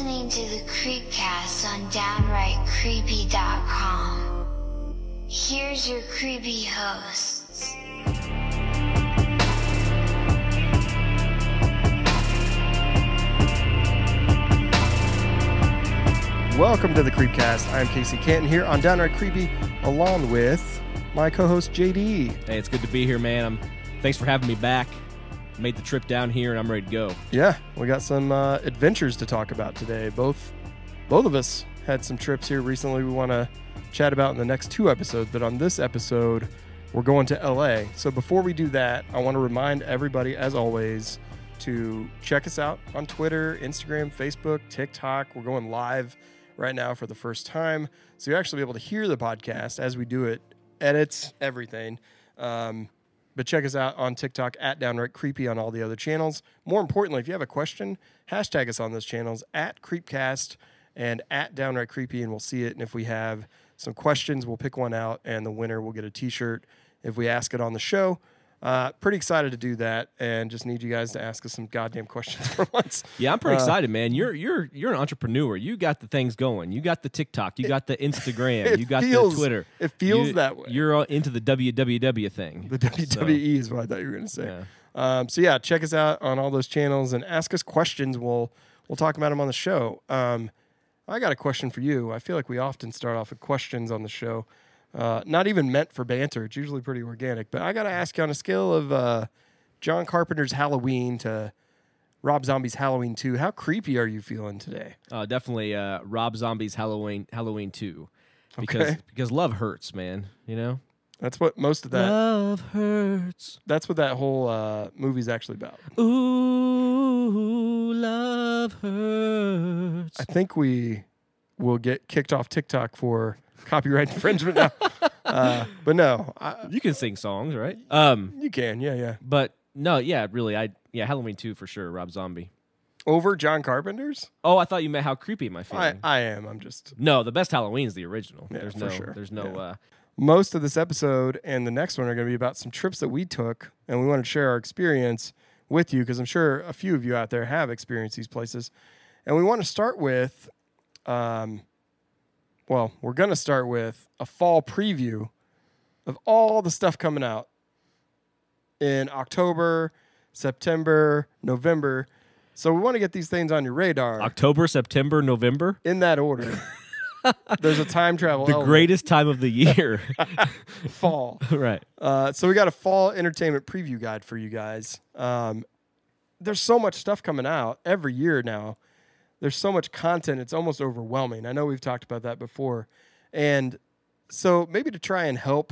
listening to the Creepcast on DownrightCreepy.com. Here's your creepy hosts. Welcome to the Creepcast. I'm Casey Canton here on Downright Creepy, along with my co-host JD. Hey, it's good to be here, man. Thanks for having me back. Made the trip down here, and I'm ready to go. Yeah, we got some adventures to talk about today. Both of us had some trips here recently we want to chat about in the next two episodes, but on this episode, we're going to LA. So before we do that, I want to remind everybody, as always, to check us out on Twitter, Instagram, Facebook, TikTok. We're going live right now for the first time, so you'll actually be able to hear the podcast as we do it, edits, everything. But check us out on TikTok at Downright Creepy on all the other channels. More importantly, if you have a question, hashtag us on those channels at Creepcast and at Downright Creepy, and we'll see it. And if we have some questions, we'll pick one out, and the winner will get a T-shirt if we ask it on the show. Pretty excited to do that, and just need you guys to ask us some goddamn questions for once. Yeah, I'm pretty excited, man. You're an entrepreneur. You got the things going. You got the TikTok. You got the Instagram. You got the Twitter. It feels that way. You're into the WWW thing. The WWE is what I thought you were going to say. Yeah. Check us out on all those channels and ask us questions. We'll talk about them on the show. I got a question for you. I feel like we often start off with questions on the show. Not even meant for banter. It's usually pretty organic. But I got to ask you, on a scale of John Carpenter's Halloween to Rob Zombie's Halloween 2, how creepy are you feeling today? Definitely Rob Zombie's Halloween 2. Because love hurts, man. You know? That's what most of that... Love hurts. That's what that whole movie's actually about. Ooh, love hurts. I think we will get kicked off TikTok for... copyright infringement now. But no. You can sing songs, right? You can, yeah. But no, yeah, really, Halloween 2 for sure, Rob Zombie. Over John Carpenter's? Oh, I thought you meant how creepy am I feeling. I am, I'm just... No, the best Halloween's the original. Yeah, There's no... Most of this episode and the next one are going to be about some trips that we took, and we want to share our experience with you, because I'm sure a few of you out there have experienced these places. And we want to start with... we're going to start with a fall preview of all the stuff coming out in October, September, November. So we want to get these things on your radar. October, September, November? In that order. There's a time travel The greatest time of the year. Fall. Right. So we got a fall entertainment preview guide for you guys. There's so much stuff coming out every year now. There's so much content, it's almost overwhelming. I know we've talked about that before. And so maybe to try and help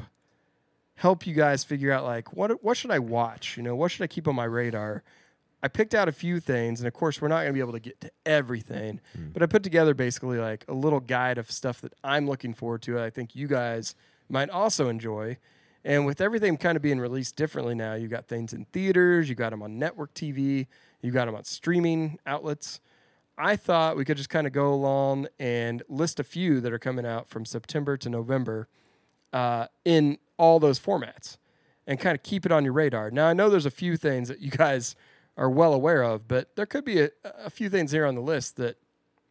you guys figure out, like, what should I watch? You know, what should I keep on my radar? I picked out a few things, and of course, we're not going to be able to get to everything. But I put together basically like a little guide of stuff that I'm looking forward to. I think you guys might also enjoy. And with everything kind of being released differently now, you got things in theaters, you got them on network TV, you got them on streaming outlets. I thought we could just kind of go along and list a few that are coming out from September to November in all those formats and kind of keep it on your radar. Now, I know there's a few things that you guys are well aware of, but there could be a few things here on the list that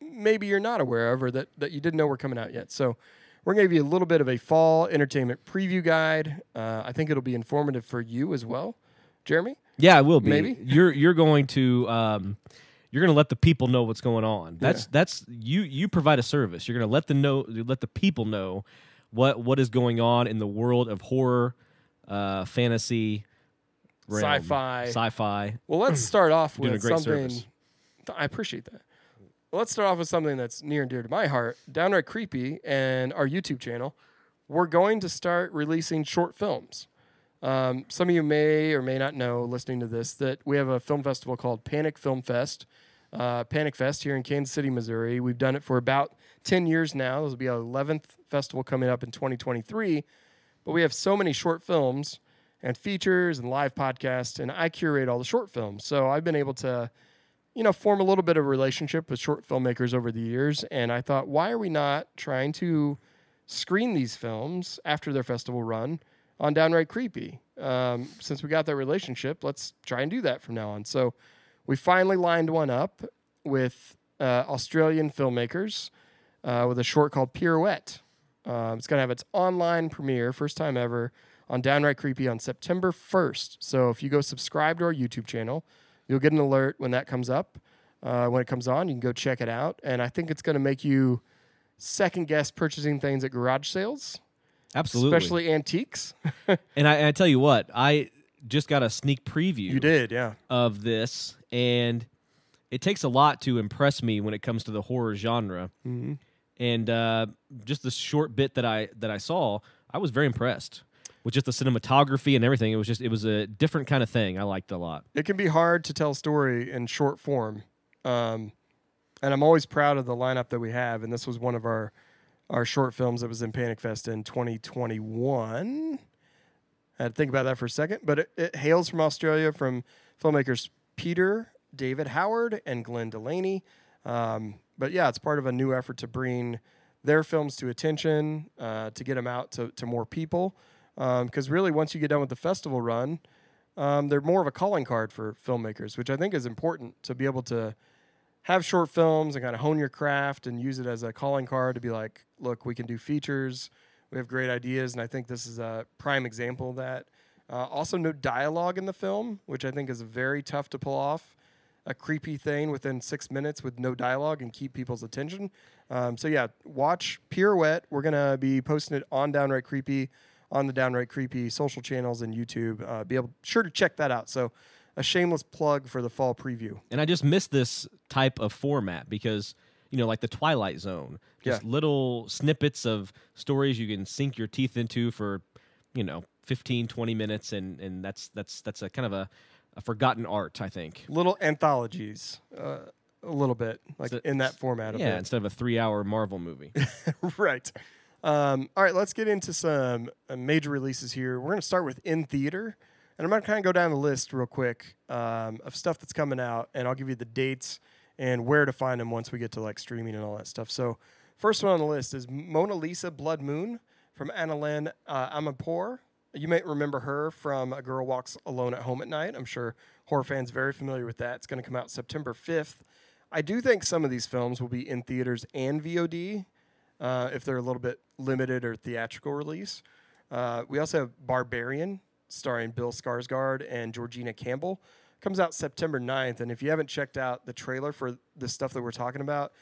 maybe you're not aware of or that you didn't know were coming out yet. So we're going to give you a little bit of a fall entertainment preview guide. I think it'll be informative for you as well. Jeremy? Yeah, it will be. Maybe? You're going to... You're going to let the people know what's going on. That's you provide a service. You're going to let the people know what is going on in the world of horror, fantasy, realm, sci-fi. Well, let's start off with something. Service. I appreciate that. Well, let's start off with something that's near and dear to my heart. Downright Creepy and our YouTube channel, we're going to start releasing short films. Some of you may or may not know, listening to this, that we have a film festival called Panic Film Fest, Panic Fest here in Kansas City, Missouri. We've done it for about 10 years now. This will be our 11th festival coming up in 2023. But we have so many short films and features and live podcasts, and I curate all the short films. So I've been able to, form a little bit of a relationship with short filmmakers over the years. And I thought, why are we not trying to screen these films after their festival run on Downright Creepy? Since we got that relationship, let's try and do that from now on. So we finally lined one up with Australian filmmakers with a short called Pirouette. It's going to have its online premiere, first time ever, on Downright Creepy on September 1st. So if you go subscribe to our YouTube channel, you'll get an alert when that comes up. When it comes on, you can go check it out. And I think it's going to make you second guess purchasing things at garage sales. Absolutely. Especially antiques. And I tell you what, I just got a sneak preview. You did, yeah. Of this, and it takes a lot to impress me when it comes to the horror genre. Mm-hmm. And just the short bit that I saw, I was very impressed with just the cinematography and everything. It was a different kind of thing. I liked it a lot. It can be hard to tell a story in short form. And I'm always proud of the lineup that we have. And this was one of our short films that was in Panic Fest in 2021. I had to think about that for a second. But it hails from Australia from filmmakers Peter, David Howard, and Glenn Delaney. But yeah, it's part of a new effort to bring their films to attention, to get them out to more people. Because really, once you get done with the festival run, they're more of a calling card for filmmakers, which I think is important to be able to have short films and kind of hone your craft and use it as a calling card to be like, look, we can do features. We have great ideas, and I think this is a prime example of that. Also, no dialogue in the film, which I think is very tough to pull off. A creepy thing within 6 minutes with no dialogue and keep people's attention. So yeah, watch Pirouette. We're going to be posting it on Downright Creepy, on the Downright Creepy social channels and YouTube. Be sure to check that out. So a shameless plug for the fall preview. And I just miss this type of format because, like the Twilight Zone, just little snippets of stories you can sink your teeth into for, 15, 20 minutes. And that's a kind of a forgotten art, I think. Little anthologies, a little bit, like in that format. Yeah, instead of a 3-hour Marvel movie. Right. All right, let's get into some major releases here. We're going to start with in theater. And I'm going to kind of go down the list real quick of stuff that's coming out, and I'll give you the dates and where to find them once we get to like streaming and all that stuff. So first one on the list is Mona Lisa Blood Moon from Annalyn Amirpour. You might remember her from A Girl Walks Alone at Home at Night. I'm sure horror fans very familiar with that. It's going to come out September 5th. I do think some of these films will be in theaters and VOD if they're a little bit limited or theatrical release. We also have Barbarian, starring Bill Skarsgård and Georgina Campbell. Comes out September 9th, and if you haven't checked out the trailer for the stuff that we're talking about,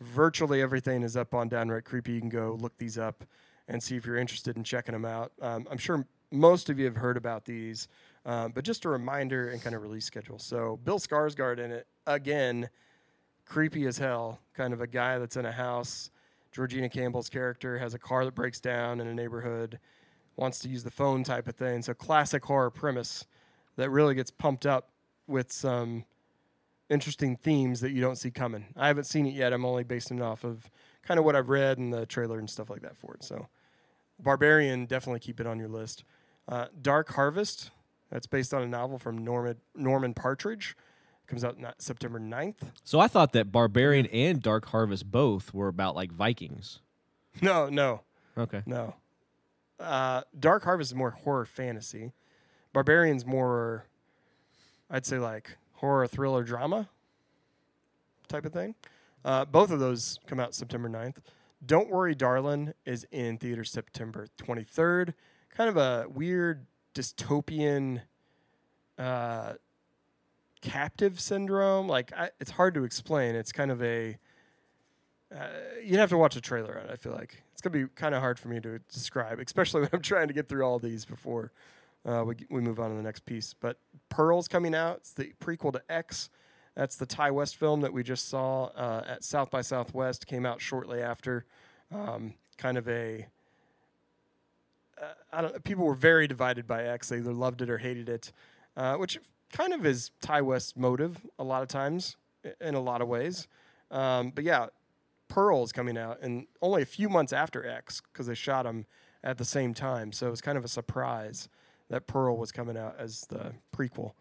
virtually everything is up on Downright Creepy. You can go look these up and see if you're interested in checking them out. I'm sure most of you have heard about these, but just a reminder and kind of release schedule. So Bill Skarsgård in it, again, creepy as hell, kind of a guy that's in a house. Georgina Campbell's character has a car that breaks down in a neighborhood, wants to use the phone type of thing. So classic horror premise that really gets pumped up with some interesting themes that you don't see coming. I haven't seen it yet. I'm only basing it off of kind of what I've read and the trailer and stuff like that for it. So Barbarian, definitely keep it on your list. Dark Harvest, that's based on a novel from Norman Partridge. Comes out September 9th. So I thought that Barbarian and Dark Harvest both were about like Vikings. No. Okay. No. Dark Harvest is more horror fantasy. Barbarian's more, I'd say, like horror thriller drama type of thing. Both of those come out September 9th. Don't Worry, Darlin' is in theaters September 23rd. Kind of a weird dystopian captive syndrome. Like it's hard to explain. It's kind of a you'd have to watch a trailer on it, I feel like. It's going to be kind of hard for me to describe, especially when I'm trying to get through all these before we move on to the next piece. But Pearl's coming out. It's the prequel to X. That's the Ty West film that we just saw at South by Southwest. Came out shortly after. Kind of a... people were very divided by X. They either loved it or hated it, which kind of is Ty West's motive a lot of times in a lot of ways. But yeah, Pearl is coming out, and only a few months after X, because they shot them at the same time. So it was kind of a surprise that Pearl was coming out as the prequel.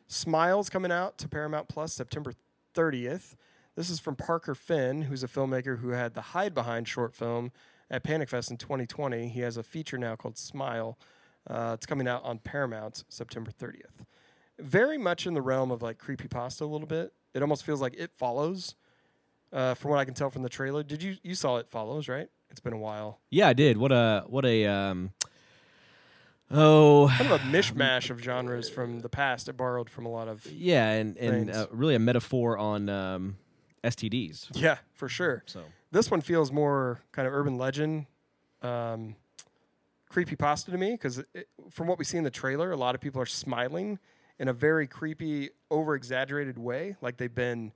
Smile's coming out to Paramount Plus September 30th. This is from Parker Finn, who's a filmmaker who had the Hide Behind short film at Panic Fest in 2020. He has a feature now called Smile. It's coming out on Paramount September 30th. Very much in the realm of like creepypasta a little bit. It almost feels like It Follows from what I can tell from the trailer. Did you saw It Follows, right? It's been a while. Yeah, I did. What a oh, kind of a mishmash of genres from the past. It borrowed from a lot of yeah, and things. really a metaphor on STDs. Yeah, for sure. So this one feels more kind of urban legend, creepypasta to me, because from what we see in the trailer, a lot of people are smiling in a very creepy, over-exaggerated way, like they've been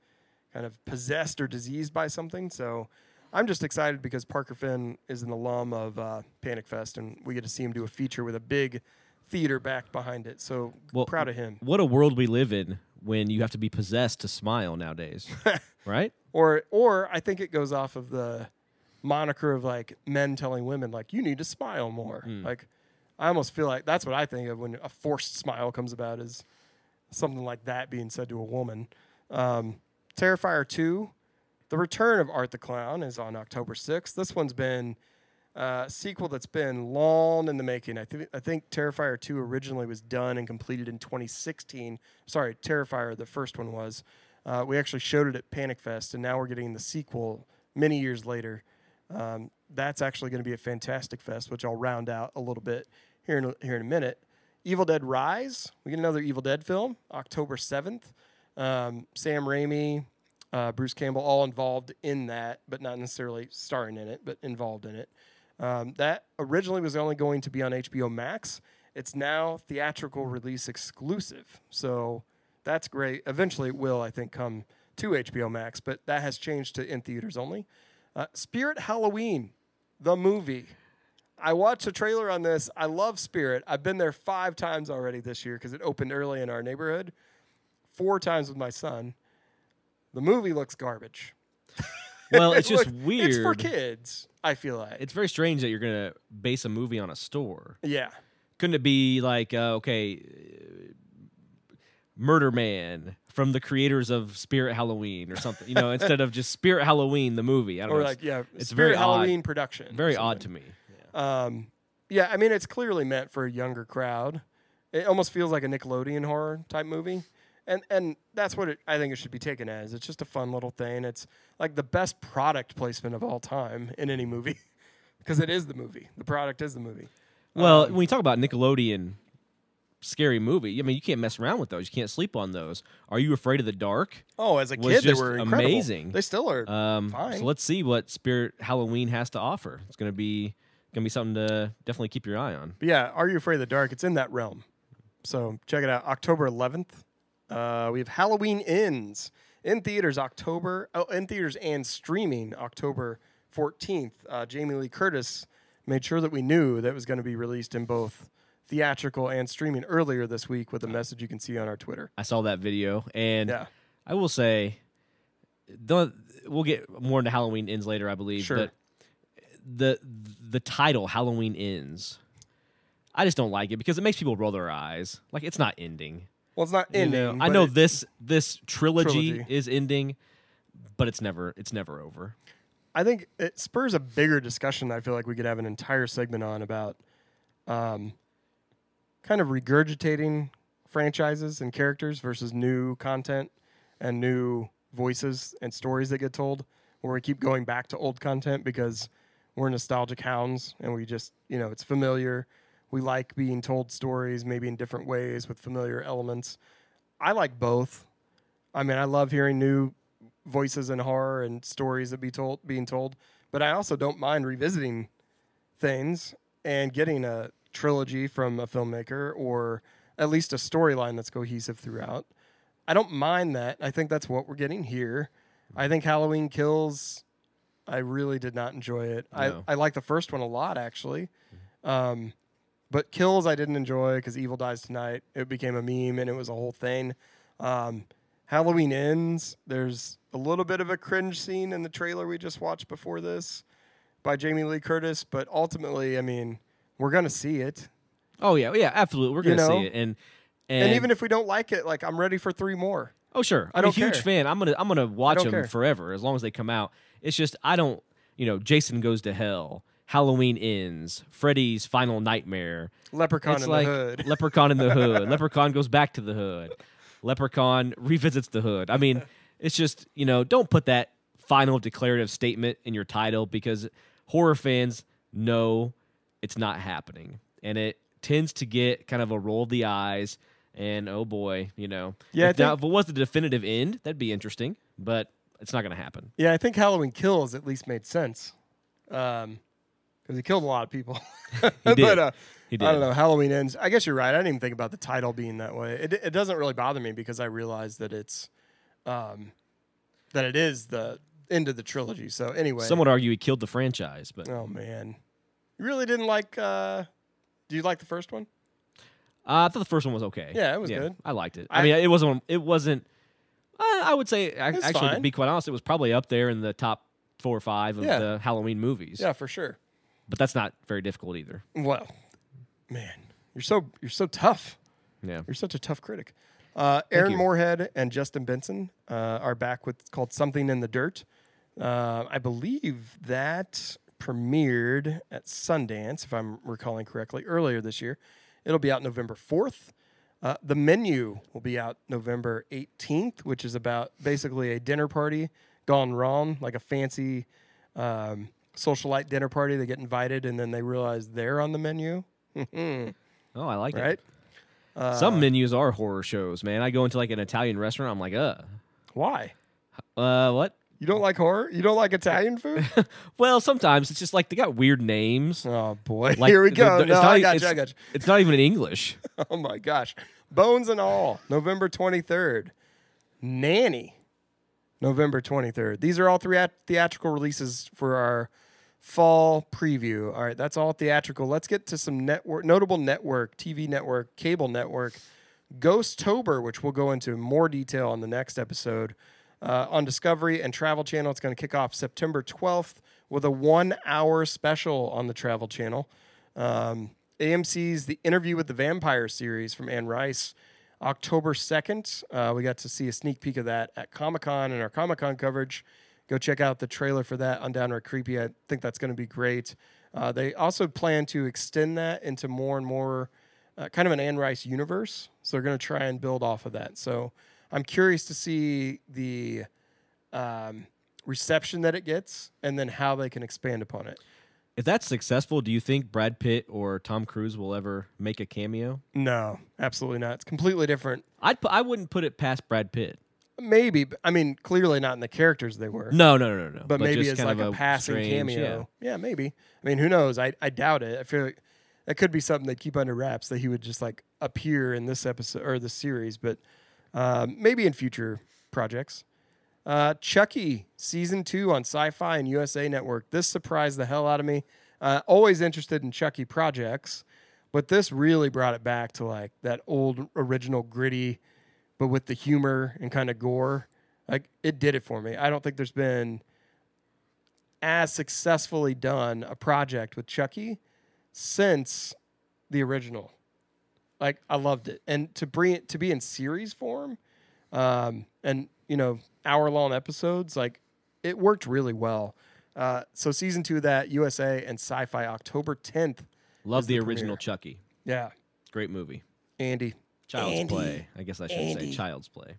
kind of possessed or diseased by something. So I'm just excited because Parker Finn is an alum of Panic Fest, and we get to see him do a feature with a big theater backed behind it. So proud of him. What a world we live in when you have to be possessed to smile nowadays, right? Or I think it goes off of the moniker of like men telling women like you need to smile more. Like I almost feel like that's what I think of when a forced smile comes about, is something like that being said to a woman. Terrifier 2, The Return of Art the Clown, is on October 6th. This one's been a sequel that's been long in the making. I think Terrifier 2 originally was done and completed in 2016. Sorry, Terrifier, the first one was. We actually showed it at Panic Fest, and now we're getting the sequel many years later. That's actually going to be a fantastic fest, which I'll round out a little bit here in a minute. Evil Dead Rise, we get another Evil Dead film, October 7th. Sam Raimi, Bruce Campbell, all involved in that, but not necessarily starring in it, but involved in it. That originally was only going to be on HBO Max. It's now theatrical release exclusive, so that's great. Eventually it will, I think, come to HBO Max, but that has changed to in theaters only. Spirit Halloween, the movie. I watched a trailer on this. I love Spirit. I've been there 5 times already this year because it opened early in our neighborhood. 4 times with my son. The movie looks garbage. Well, it's just weird. It's for kids, I feel like. It's very strange that you're going to base a movie on a store. Yeah. Couldn't it be like, Murder Man from the creators of Spirit Halloween or something, instead of just Spirit Halloween, the movie. I don't know. It's very Spirit Halloween odd. production. Very odd to me. Yeah. I mean, it's clearly meant for a younger crowd. It almost feels like a Nickelodeon horror type movie. And that's what I think it should be taken as. It's just a fun little thing. It's like the best product placement of all time in any movie because it is the movie. The product is the movie. Well, when you talk about Nickelodeon scary movie, I mean, you can't mess around with those. You can't sleep on those. Are You Afraid of the Dark? Oh, as a kid, they were incredible. Amazing. They still are fine. So let's see what Spirit Halloween has to offer. It's going to be something to definitely keep your eye on. But yeah, Are You Afraid of the Dark? It's in that realm. So check it out. October 11th. We have Halloween Ends in theaters in theaters and streaming October 14th. Jamie Lee Curtis made sure that we knew that it was going to be released in both theatrical and streaming earlier this week with a message you can see on our Twitter. I saw that video, and I will say, we'll get more into Halloween Ends later, I believe. Sure. But the title Halloween Ends, I just don't like it because it makes people roll their eyes. Like, it's not ending. Well, it's not ending. I know this trilogy is ending, but it's never over. I think it spurs a bigger discussion that I feel like we could have an entire segment on about kind of regurgitating franchises and characters versus new content and new voices and stories that get told, where we keep going back to old content because we're nostalgic hounds and we just, it's familiar. We like being told stories maybe in different ways with familiar elements. I like both. I mean, I love hearing new voices in horror and stories that being told, but I also don't mind revisiting things and getting a trilogy from a filmmaker or at least a storyline that's cohesive throughout. I don't mind that. I think that's what we're getting here. I think Halloween Kills, I really did not enjoy it. No. I like the first one a lot, actually. But Kills I didn't enjoy because Evil Dies Tonight. It became a meme and it was a whole thing. Halloween Ends, there's a little bit of a cringe scene in the trailer we just watched before this by Jamie Lee Curtis, but ultimately, I mean, we're going to see it. Oh, yeah, absolutely. We're going to see it. And even if we don't like it, like, I'm ready for 3 more. Oh, sure. I'm a huge fan. I'm gonna watch them forever as long as they come out. It's just I don't, Jason Goes to Hell, Halloween Ends, Freddy's Final Nightmare, Leprechaun in the Hood. Leprechaun in the Hood. Leprechaun Goes Back to the Hood. Leprechaun revisits the Hood. I mean, it's just, don't put that final declarative statement in your title, because horror fans know it's not happening, and it tends to get kind of a roll of the eyes. And oh boy, Yeah, if it was the definitive end, that'd be interesting, but it's not going to happen. Yeah, I think Halloween Kills at least made sense, because he killed a lot of people. He did. But He did. I don't know. Halloween Ends. I guess you're right. I didn't even think about the title being that way. It doesn't really bother me because I realize that it is the end of the trilogy. So anyway, Some would argue he killed the franchise, but oh man, you really didn't like. Do you like the first one? I thought the first one was okay. Yeah, it was good. I liked it. I mean, it wasn't. It wasn't. I would say, actually, fine. to be quite honest, it was probably up there in the top 4 or 5 of the Halloween movies. Yeah, for sure. But that's not very difficult either. Well, man, you're so tough. Yeah. You're such a tough critic. Aaron you. Moorhead and Justin Benson are back with called Something in the Dirt. I believe that premiered at Sundance, if I'm recalling correctly, earlier this year. It'll be out November 4th. The Menu will be out November 18th, which is about basically a dinner party gone wrong, like a fancy socialite dinner party. They get invited, and then they realize they're on the menu. Oh, I like Right? it. Some menus are horror shows, man. I go into like an Italian restaurant, I'm like, Why? what? You don't like horror? You don't like Italian food? Well, sometimes it's just like they got weird names. Oh, boy. Like, Here we go. it's No, not I e- got it's, you. I got you. It's not even in English. Oh, my gosh. Bones and All, November 23rd. Nanny, November 23rd. These are all theatrical releases for our fall preview. All right, that's all theatrical. Let's get to some notable network, TV network, cable network. Ghosttober, which we'll go into more detail on the next episode. On Discovery and Travel Channel, it's going to kick off September 12th with a 1-hour special on the Travel Channel. AMC's The Interview with the Vampire series from Anne Rice, October 2nd. We got to see a sneak peek of that at Comic-Con and our Comic-Con coverage. Go check out the trailer for that on Downright Creepy. I think that's going to be great. They also plan to extend that into more and more kind of an Anne Rice universe. So they're going to try and build off of that. So I'm curious to see the reception that it gets and then how they can expand upon it. If that's successful, do you think Brad Pitt or Tom Cruise will ever make a cameo? No, absolutely not. It's completely different. I wouldn't put it past Brad Pitt. Maybe. But, I mean, clearly not in the characters they were. No. But maybe just as kind like of a passing strange, cameo. Yeah, maybe. I mean, who knows? I doubt it. I feel like that could be something they keep under wraps, that he would just like appear in this episode or this series, but maybe in future projects. Chucky season 2 on Sci-Fi and USA Network. This surprised the hell out of me. Always interested in Chucky projects, but this really brought it back to like that old original gritty, but with the humor and kind of gore. Like, it did it for me. I don't think there's been as successfully done a project with Chucky since the original. Like, I loved it. And to bring it to be in series form, and hour-long episodes, like, it worked really well. So season 2 of that, USA and Sci-Fi, October 10th. Love the premiere. original Chucky. Yeah. Great movie. Andy. Child's Play. I guess I should say Child's Play.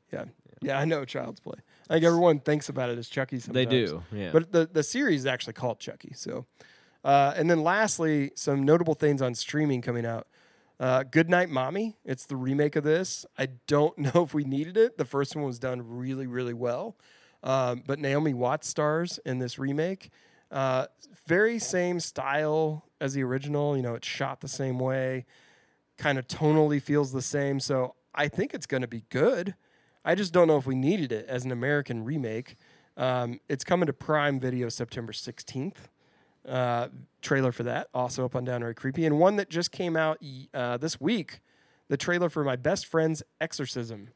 Yeah, I know Child's Play. I think everyone thinks about it as Chucky sometimes. They do, yeah. But the series is actually called Chucky. So, and then lastly, some notable things on streaming coming out. Goodnight Mommy. It's the remake of this. I don't know if we needed it. The first one was done really, really well. But Naomi Watts stars in this remake. Very same style as the original. It's shot the same way. Kind of tonally feels the same. So I think it's going to be good. I just don't know if we needed it as an American remake. It's coming to Prime Video September 16th. Trailer for that also up on Downright Creepy. And one that just came out this week, the trailer for My Best Friend's Exorcism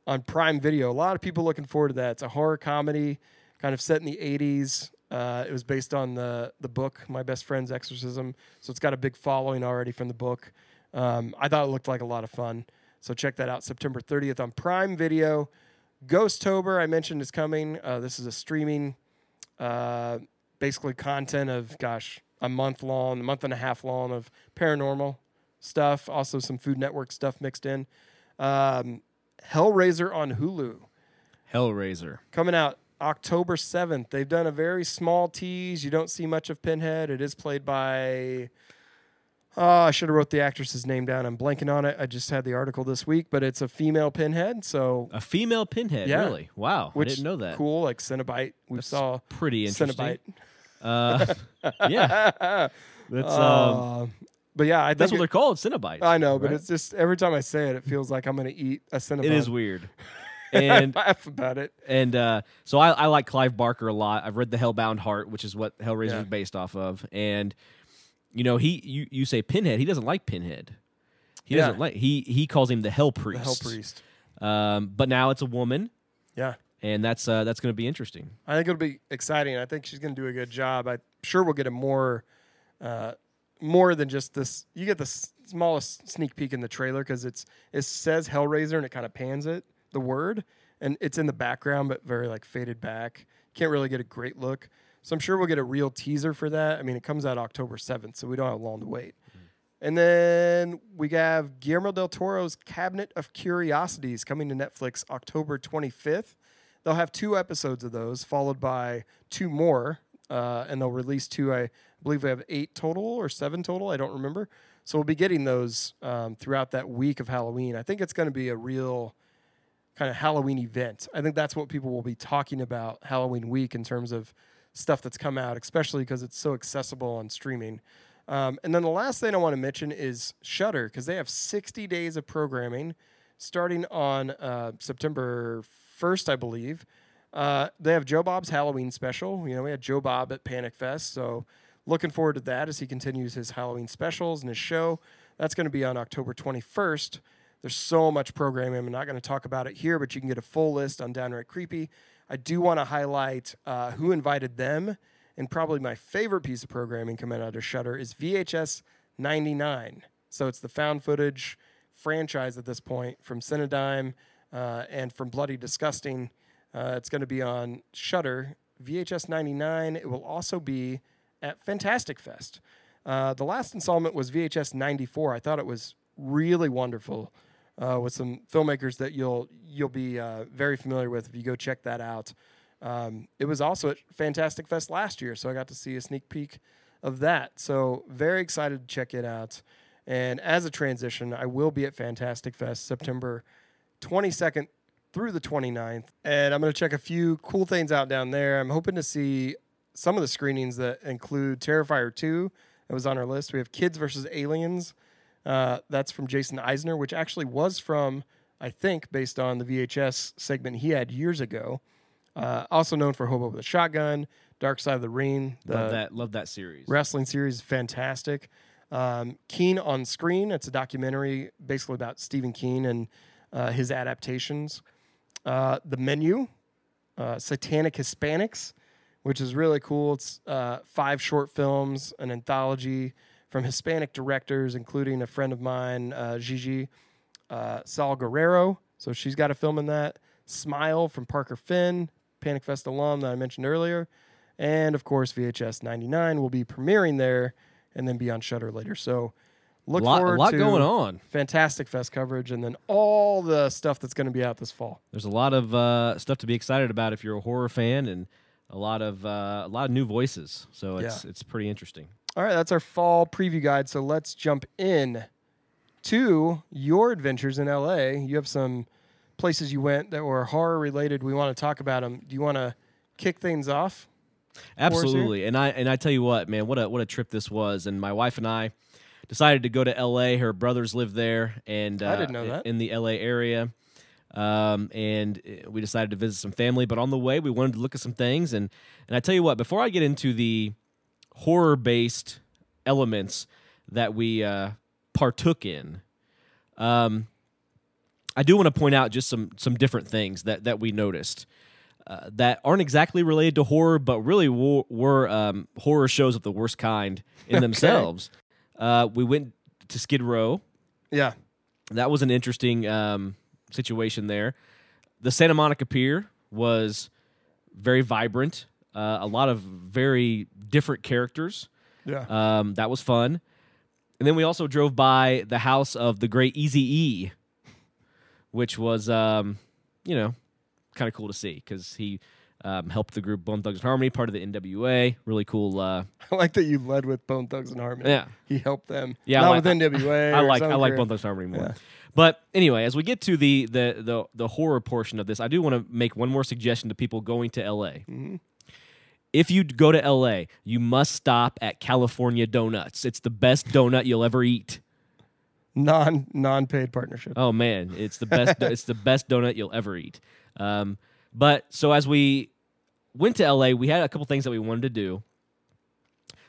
on Prime Video. A lot of people looking forward to that. It's a horror comedy kind of set in the 80s. It was based on the book, My Best Friend's Exorcism. So it's got a big following already from the book. I thought it looked like a lot of fun. So check that out September 30th on Prime Video. Ghosttober, I mentioned, is coming. This is a streaming, basically content of, a month and a half long of paranormal stuff. Also some Food Network stuff mixed in. Hellraiser on Hulu. Hellraiser. Coming out October 7th. They've done a very small tease. You don't see much of Pinhead. It is played by... I should have wrote the actress's name down. I'm blanking on it. I just had the article this week, but it's a female Pinhead. So A female Pinhead, Yeah. really? Wow, I didn't know that. Cool, like Cenobite. We saw Pretty interesting. Cenobite. Yeah, that's But yeah, I think that's what they're called, Cenobites. I know, but right? it's just every time I say it, it feels like I'm going to eat a Cenobite. It is weird. I And laugh about it. so I like Clive Barker a lot. I've read The Hellbound Heart, which is what Hellraiser Yeah. is based off of, and you say Pinhead. He doesn't like Pinhead. He Yeah. doesn't like he calls him the Hell Priest. The Hell Priest. But now it's a woman, Yeah. and that's going to be interesting. I think it'll be exciting. I think she's going to do a good job. I'm sure we'll get a more than just this. You get the smallest sneak peek in the trailer because it says Hellraiser and it kind of pans it, the word, and it's in the background but very like faded back. Can't really get a great look. So I'm sure we'll get a real teaser for that. I mean, it comes out October 7th, so we don't have long to wait. And then we have Guillermo del Toro's Cabinet of Curiosities coming to Netflix October 25th. They'll have 2 episodes of those, followed by 2 more, and they'll release 2. I believe we have 8 total or 7 total. I don't remember. So we'll be getting those throughout that week of Halloween. I think it's going to be a real kind of Halloween event. I think that's what people will be talking about Halloween week in terms of stuff that's come out, especially because it's so accessible on streaming. And then the last thing I want to mention is Shudder, because they have 60 days of programming starting on September 1st, I believe. They have Joe Bob's Halloween special. We had Joe Bob at Panic Fest, so looking forward to that as he continues his Halloween specials and his show. That's going to be on October 21st. There's so much programming. I'm not going to talk about it here, but you can get a full list on Downright Creepy. I do want to highlight who invited them, and probably my favorite piece of programming coming out of Shudder is VHS 99. So it's the found footage franchise at this point from Cinedigm and from Bloody Disgusting. It's going to be on Shudder, VHS 99. It will also be at Fantastic Fest. The last installment was VHS 94. I thought it was really wonderful with some filmmakers that you'll be very familiar with if you go check that out. It was also at Fantastic Fest last year, so I got to see a sneak peek of that. So very excited to check it out. And as a transition, I will be at Fantastic Fest September 22nd through the 29th. And I'm going to check a few cool things out down there. I'm hoping to see some of the screenings that include Terrifier 2. That was on our list. We have Kids vs. Aliens. That's from Jason Eisner, which actually was from, I think, based on the VHS segment he had years ago. Also known for Hobo with a Shotgun, Dark Side of the Ring. Love that series. Wrestling series is fantastic. Keen on Screen. It's a documentary basically about Stephen King and his adaptations. The Menu, Satanic Hispanics, which is really cool. It's 5 short films, an anthology from Hispanic directors, including a friend of mine, Gigi Sal Guerrero. So she's got a film in that. Smile from Parker Finn, Panic Fest alum that I mentioned earlier. And, of course, VHS 99 will be premiering there and then be on Shudder later. So look forward to a lot going on. Fantastic Fest coverage and then all the stuff that's going to be out this fall. There's a lot of stuff to be excited about if you're a horror fan, and a lot of new voices. So it's pretty interesting. All right, that's our fall preview guide. So let's jump in to your adventures in LA. You have some places you went that were horror related. We want to talk about them. Do you want to kick things off? Absolutely. And I tell you what, man, what a trip this was. And my wife and I decided to go to LA. Her brothers live there, and I didn't know that. In the LA area. And we decided to visit some family, but on the way we wanted to look at some things. And I tell you what, before I get into the horror-based elements that we partook in, I do want to point out just some different things that we noticed that aren't exactly related to horror, but really were horror shows of the worst kind in themselves. We went to Skid Row. Yeah. That was an interesting situation there. The Santa Monica Pier was very vibrant. A lot of very different characters. Yeah. That was fun. And then we also drove by the house of the great Eazy-E, which was, kind of cool to see because he helped the group Bone Thugs and Harmony, part of the NWA. Really cool. I like that you led with Bone Thugs and Harmony. Yeah. He helped them. Yeah, Not I with NWA. I like Bone Thugs and Harmony more. Yeah. But anyway, as we get to the horror portion of this, I do want to make one more suggestion to people going to LA. Mm-hmm. If you go to LA, you must stop at California Donuts. It's the best donut you'll ever eat. Non-paid partnership. Oh man, it's the best. It's the best donut you'll ever eat. But so as we went to LA, we had a couple things that we wanted to do.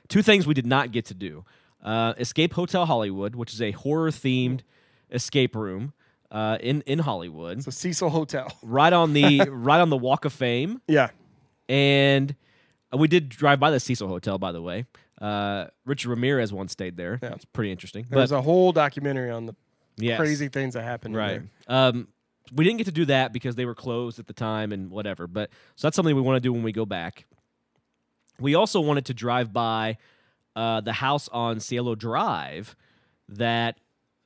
Two things we did not get to do: Escape Hotel Hollywood, which is a horror-themed escape room in Hollywood. It's a Cecil Hotel, right on the Walk of Fame. Yeah, and we did drive by the Cecil Hotel, by the way. Richard Ramirez once stayed there. Yeah. It's pretty interesting. There's a whole documentary on the yes. crazy things that happened. Right. We didn't get to do that because they were closed at the time and whatever. But so that's something we want to do when we go back. We also wanted to drive by the house on Cielo Drive that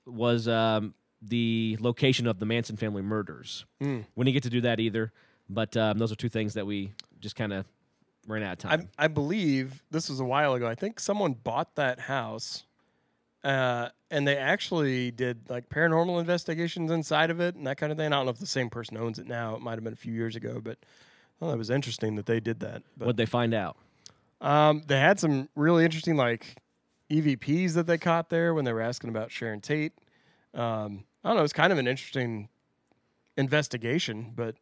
was the location of the Manson family murders. We didn't get to do that either. But those are two things that we just kind of ran out of time. I believe this was a while ago. I think someone bought that house, and they actually did like paranormal investigations inside of it and that kind of thing. I don't know if the same person owns it now. It might have been a few years ago, but it was interesting that they did that. What'd they find out? They had some really interesting like EVPs that they caught there when they were asking about Sharon Tate. I don't know. It was kind of an interesting investigation, but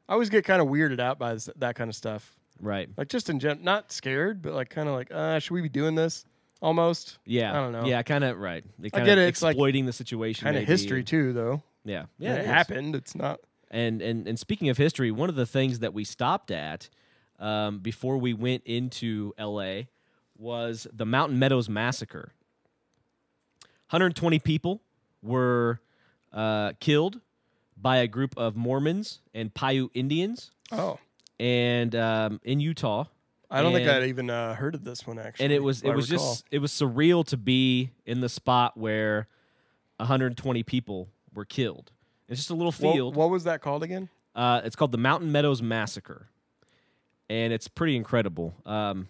I always get kind of weirded out by that kind of stuff. Right. Like just in general, not scared, but like kind of like, should we be doing this almost? Yeah. I don't know. Yeah, kind of, right. They I get it. exploiting like the situation. Kind of history too, though. Yeah. Yeah, it happened. It's not. And speaking of history, one of the things that we stopped at before we went into L.A. was the Mountain Meadows Massacre. 120 people were killed by a group of Mormons and Paiute Indians. Oh. And in Utah. I don't think I'd even heard of this one, actually. And it was surreal to be in the spot where 120 people were killed. It's just a little field. What was that called again? It's called the Mountain Meadows Massacre. And it's pretty incredible. It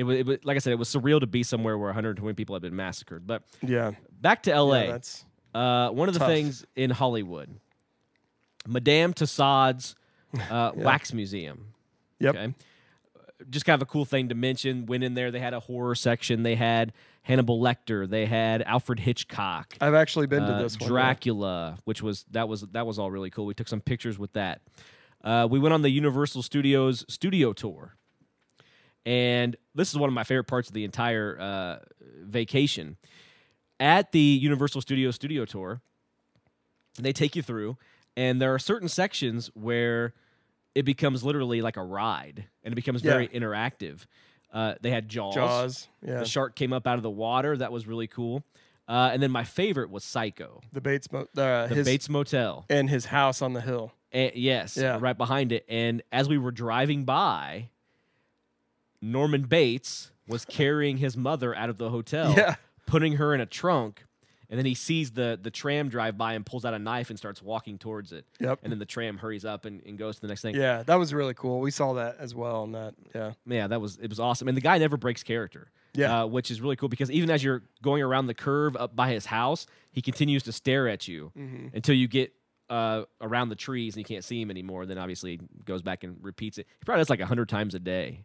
was like I said, it was surreal to be somewhere where 120 people had been massacred. But yeah, back to L.A. Yeah, that's one of the things in Hollywood, Madame Tussauds Wax Museum. Yep. Okay? Just kind of a cool thing to mention. Went in there, they had a horror section. They had Hannibal Lecter. They had Alfred Hitchcock. I've actually been to this one. Dracula, which was that was all really cool. We took some pictures with that. We went on the Universal Studios studio tour. And this is one of my favorite parts of the entire vacation. At the Universal Studios studio tour, they take you through, and there are certain sections where it becomes literally like a ride, and it becomes very interactive. They had Jaws. Jaws, yeah. The shark came up out of the water. That was really cool. And then my favorite was Psycho. The Bates Motel. And his house on the hill. Yes, right behind it. And as we were driving by, Norman Bates was carrying his mother out of the hotel, putting her in a trunk, and then he sees the tram drive by and pulls out a knife and starts walking towards it. Yep. And then the tram hurries up and goes to the next thing. Yeah, that was really cool. We saw that as well. And that, yeah, it was awesome. And the guy never breaks character. Yeah, which is really cool because even as you're going around the curve up by his house, he continues to stare at you until you get around the trees and you can't see him anymore. Then obviously he goes back and repeats it. He probably does like 100 times a day.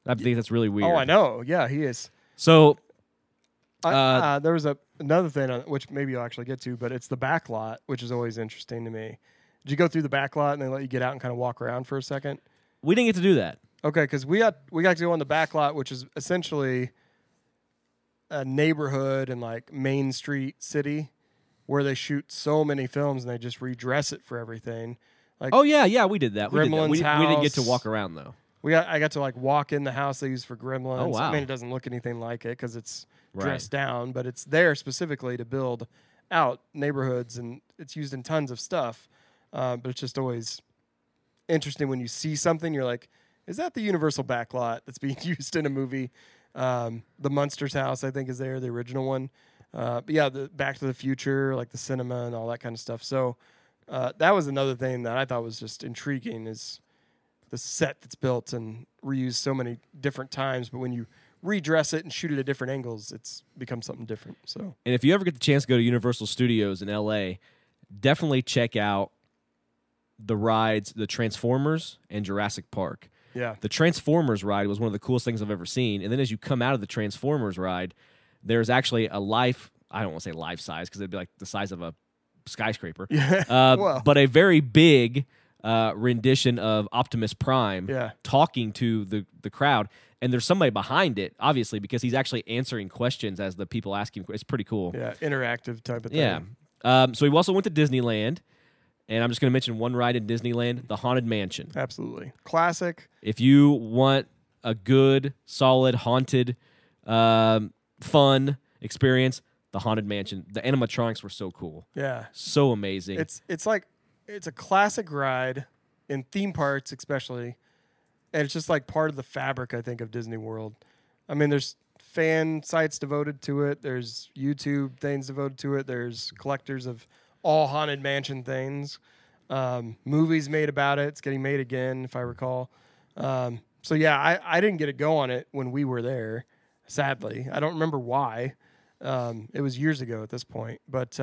I think that's really weird. Oh, I know. Yeah, he is. So there was another thing which maybe you'll actually get to, but it's the back lot, which is always interesting to me. Did you go through the back lot and they let you get out and kind of walk around for a second? We didn't get to do that. Okay, because we got to go on the back lot, which is essentially a neighborhood in like Main Street City where they shoot so many films and they just redress it for everything. Like, oh yeah, we did that. Gremlin's we didn't get to house. walk around though. I got to like walk in the house they use for Gremlins. Oh, wow. I mean, it doesn't look anything like it because it's dressed down, but it's there specifically to build out neighborhoods, and it's used in tons of stuff. But it's just always interesting when you see something, you're like, is that the Universal backlot that's being used in a movie? The Munsters house, I think, is there, the original one. But yeah, the Back to the Future, like the cinema and all that kind of stuff. So That was another thing that I thought was just intriguing is the set that's built and reused so many different times, but when you redress it and shoot it at different angles, it's become something different. So, And if you ever get the chance to go to Universal Studios in LA, definitely check out the rides, the Transformers and Jurassic Park. yeah. The Transformers ride was one of the coolest things I've ever seen. And then as you come out of the Transformers ride, there's actually a I don't want to say life size because it'd be like the size of a skyscraper. Yeah. Well. But a very big rendition of Optimus Prime talking to the crowd. And there's somebody behind it, obviously, because he's actually answering questions as the people ask him. It's pretty cool. Yeah, interactive type of thing. Yeah. So we also went to Disneyland. And I'm just going to mention one ride in Disneyland, the Haunted Mansion. Absolutely. Classic. If you want a good, solid, haunted, fun experience, the Haunted Mansion. The animatronics were so cool. Yeah. So amazing. It's like it's a classic ride in theme parks especially. And it's just like part of the fabric, I think, of Disney World. I mean, there's fan sites devoted to it. There's YouTube things devoted to it. There's collectors of all Haunted Mansion things. Movies made about it. It's getting made again, if I recall. So, yeah, I didn't get to go on it when we were there, sadly. I don't remember why. It was years ago at this point. But,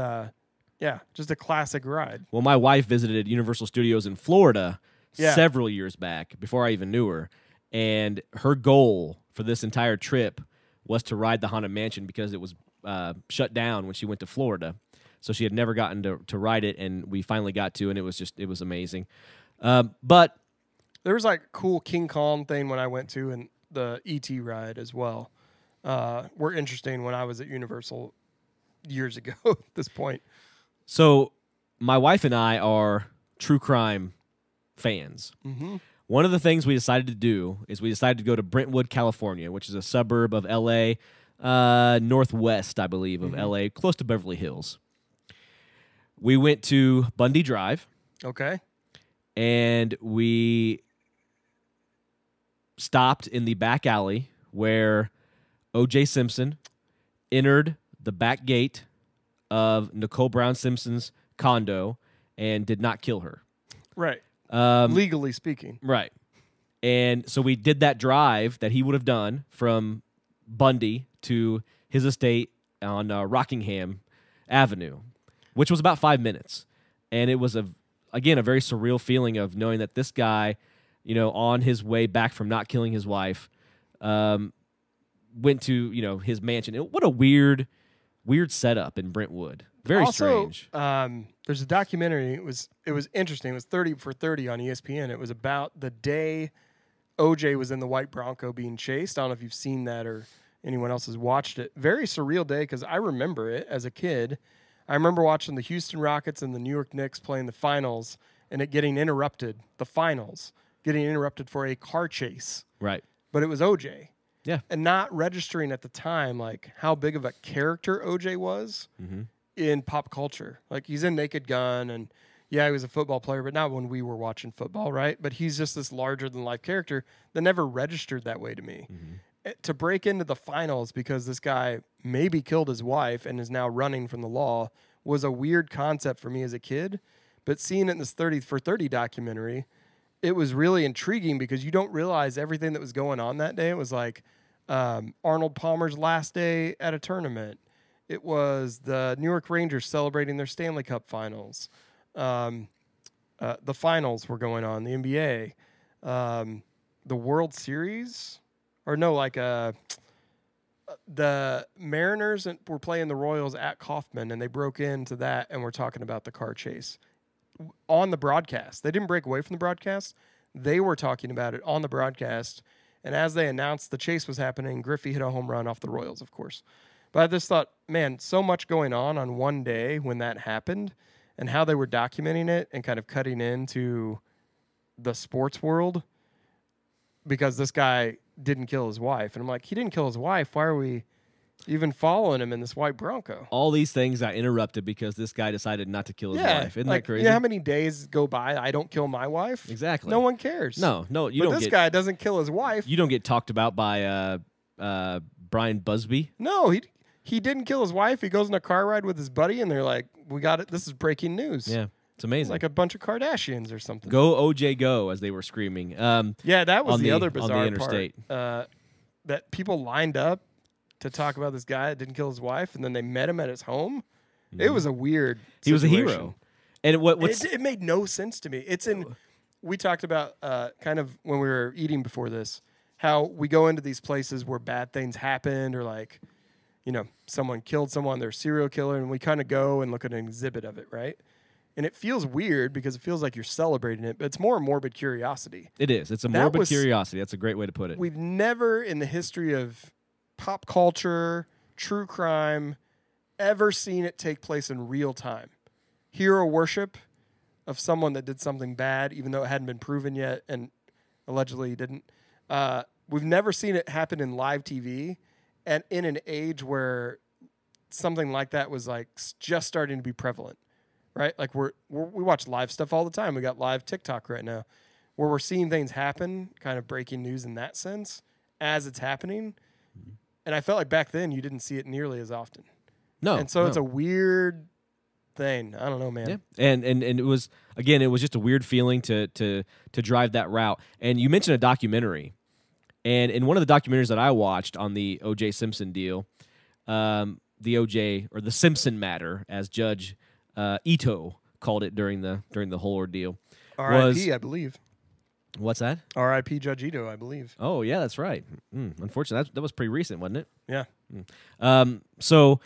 yeah, just a classic ride. Well, my wife visited Universal Studios in Florida several years back, before I even knew her. And her goal for this entire trip was to ride the Haunted Mansion because it was shut down when she went to Florida. So she had never gotten to ride it, and we finally got to, and it was amazing. But there was like a cool King Kong thing when I went to, and the E.T. ride as well. Were interesting when I was at Universal years ago at this point. So my wife and I are true crime fans. Mm-hmm. One of the things we decided to do is we decided to go to Brentwood, California, which is a suburb of L.A., northwest, I believe, of L.A., close to Beverly Hills. We went to Bundy Drive. Okay. And we stopped in the back alley where O.J. Simpson entered the back gate of Nicole Brown Simpson's condo and did not kill her. Right. Legally speaking. Right. And so we did that drive that he would have done from Bundy to his estate on Rockingham Avenue, which was about 5 minutes. And it was, again, a very surreal feeling of knowing that this guy, on his way back from not killing his wife, went to, his mansion. What a weird setup in Brentwood. Very strange. There's a documentary. It was interesting. It was 30 for 30 on ESPN. It was about the day OJ was in the white Bronco being chased. I don't know if you've seen that or anyone else has watched it. Very surreal day because I remember it as a kid. I remember watching the Houston Rockets and the New York Knicks playing the finals and it getting interrupted, the finals, getting interrupted for a car chase. Right. But it was OJ. Yeah. And not registering at the time, like, how big of a character OJ was in pop culture. Like, he's in Naked Gun, and, yeah, he was a football player, but not when we were watching football, right? But he's just this larger-than-life character that never registered that way to me. To break into the finals because this guy maybe killed his wife and is now running from the law was a weird concept for me as a kid. But seeing it in this 30 for 30 documentary, it was really intriguing because you don't realize everything that was going on that day. It was like Arnold Palmer's last day at a tournament. It was the New York Rangers celebrating their Stanley Cup finals. The finals were going on, the NBA. The World Series? Or no, like the Mariners were playing the Royals at Kauffman, and they broke into that, and we're talking about the car chase on the broadcast. They didn't break away from the broadcast. They were talking about it on the broadcast. And as they announced the chase was happening, Griffey hit a home run off the Royals, of course. But I just thought, man, so much going on one day when that happened and how they were documenting it and kind of cutting into the sports world because this guy didn't kill his wife. And I'm like, he didn't kill his wife. Why are we even following him in this white Bronco? All these things got interrupted because this guy decided not to kill his wife. Isn't that crazy? You know how many days go by I don't kill my wife? Exactly. No one cares. No, you don't. But this guy doesn't kill his wife. You don't get talked about by Brian Busby. No, he didn't kill his wife. He goes on a car ride with his buddy, and they're like, "We got it. This is breaking news." Yeah. It's amazing. Like a bunch of Kardashians or something. Go OJ go, as they were screaming. Yeah, that was the other on the bizarre interstate. part. That people lined up to talk about this guy that didn't kill his wife, and then they met him at his home. It was a weird He was a situation. hero. And It made no sense to me. It's in. We talked about kind of when we were eating before this, how we go into these places where bad things happened, or like, someone killed someone, they're a serial killer, and we kind of go and look at an exhibit of it, right? And it feels weird because it feels like you're celebrating it, but it's more a morbid curiosity. It is. It's a morbid curiosity. That's a great way to put it. We've never in the history of pop culture, true crime, ever seen it take place in real time. Hero worship of someone that did something bad, even though it hadn't been proven yet and allegedly didn't. We've never seen it happen in live TV, and in an age where something like that was like just starting to be prevalent, right? Like we watch live stuff all the time. We got live TikTok right now where we're seeing things happen, kind of breaking news in that sense as it's happening. And I felt like back then you didn't see it nearly as often. No. And so it's a weird thing. I don't know, man. Yeah. And it was, again, it was just a weird feeling to drive that route. And you mentioned a documentary. And in one of the documentaries that I watched on the O.J. Simpson deal, the O.J. or the Simpson matter, as Judge Ito called it during the whole ordeal. R.I.P., I believe. What's that? R.I.P. Judge Ito, I believe. Oh, yeah, that's right. Unfortunately, that was pretty recent, wasn't it? Yeah. So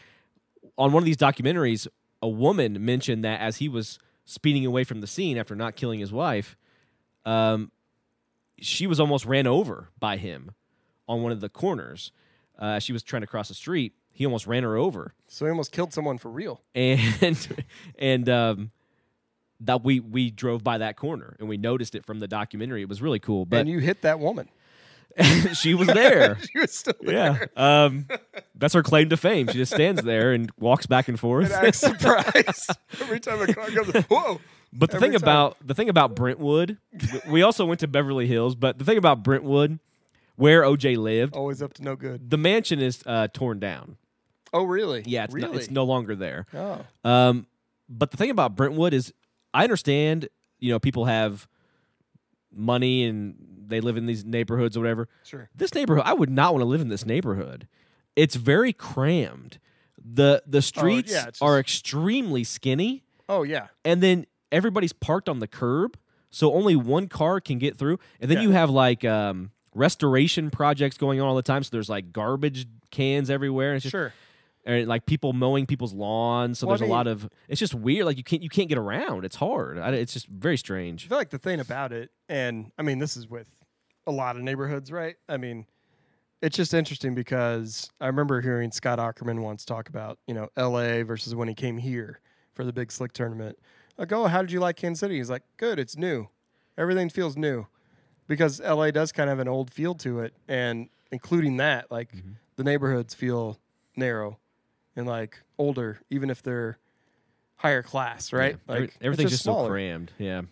on one of these documentaries, a woman mentioned that as he was speeding away from the scene after not killing his wife, she was almost ran over by him on one of the corners. She was trying to cross the street. He almost ran her over. So he almost killed someone for real. And that we drove by that corner and we noticed it from the documentary. It was really cool. But and you hit that woman. She was there. She was still there. Yeah. That's her claim to fame. She just stands there and walks back and forth. And acts surprised every time a car goes. Whoa! But the thing about Brentwood, we also went to Beverly Hills. But the thing about Brentwood, where OJ lived, always up to no good. The mansion is torn down. Oh, really? Yeah, it's no longer there. Oh. But the thing about Brentwood is, I understand, people have money and they live in these neighborhoods or whatever. Sure. This neighborhood, I would not want to live in this neighborhood. It's very crammed. The streets are extremely skinny. Oh, yeah. And then everybody's parked on the curb, so only one car can get through. And then you have like restoration projects going on all the time, so there's like garbage cans everywhere. And it's just, and like people mowing people's lawns, so there's a lot of. It's just weird. Like you can't get around. It's hard. It's just very strange. I feel like the thing about it, and I mean this is with a lot of neighborhoods, right? I mean, it's just interesting because I remember hearing Scott Ackerman once talk about L.A. versus when he came here for the Big Slick tournament. Like, oh, how did you like Kansas City? He's like, good. It's new. Everything feels new because L.A. does kind of have an old feel to it, and including that, like the neighborhoods feel narrow and like older, even if they're higher class, right? Yeah. Like everything's just smaller. so crammed. Yeah.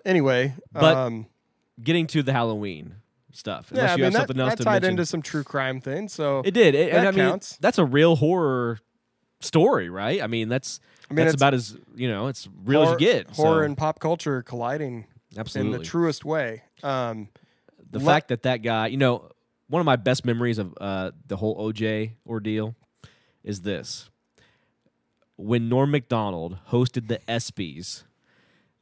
Anyway, but getting to the Halloween stuff. Yeah, I mean that tied into some true crime things, so it did. That counts. That's a real horror story, right? I mean, that's about as it's real as you get. Horror and pop culture colliding, absolutely, in the truest way. The fact that guy, one of my best memories of the whole OJ ordeal is this: when Norm Macdonald hosted the ESPYs,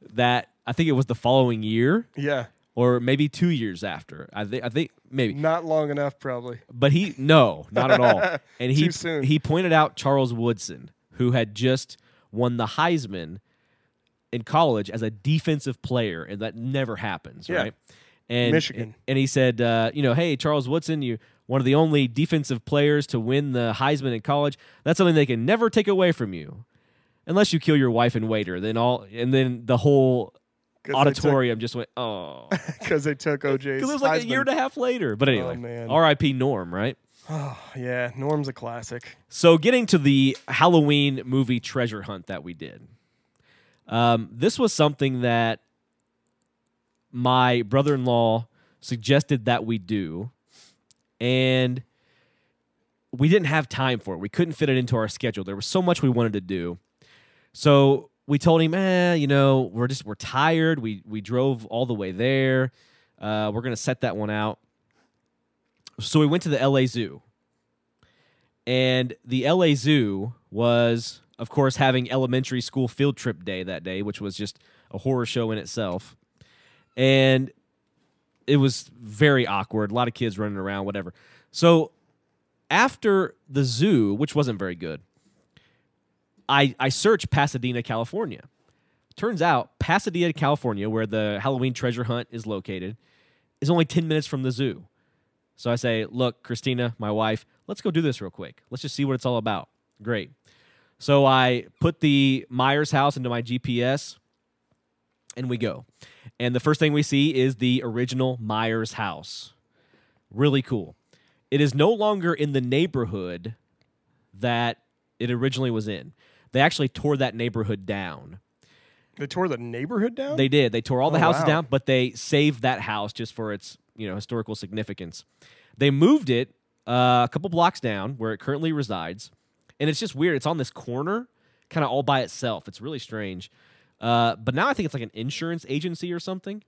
that I think it was the following year, or maybe 2 years after. I think maybe not long enough, probably. But not at all. And Too soon. He pointed out Charles Woodson, who had just won the Heisman in college as a defensive player, and that never happens, right? And Michigan. And he said, hey, Charles Woodson, you one of the only defensive players to win the Heisman in college. That's something they can never take away from you, unless you kill your wife and waiter. Then the whole auditorium just went, oh, because they took OJ's. Because it was like a year and a half later. But anyway, R.I.P. Norm, right? Oh yeah, Norm's a classic. So getting to the Halloween movie treasure hunt that we did, this was something that my brother-in-law suggested that we do, and we didn't have time for it. We couldn't fit it into our schedule. There was so much we wanted to do. So we told him, we're tired. We drove all the way there. We're gonna set that one out. So we went to the LA Zoo. And the LA Zoo was, of course, having elementary school field trip day that day, which was just a horror show in itself. And it was very awkward. A lot of kids running around, whatever. So after the zoo, which wasn't very good, I searched Pasadena, California. Turns out Pasadena, California, where the Halloween treasure hunt is located, is only 10 minutes from the zoo. So I say, look, Christina, my wife, let's go do this real quick. Let's just see what it's all about. Great. So I put the Myers house into my GPS, and we go. And the first thing we see is the original Myers house. Really cool. It is no longer in the neighborhood that it originally was in. They actually tore that neighborhood down. They tore the neighborhood down? They did. They tore all the houses wow. down, but they saved that house just for its historical significance. They moved it a couple blocks down where it currently resides, and it's just weird. It's on this corner, kind of all by itself. It's really strange. But now I think it's like an insurance agency or something.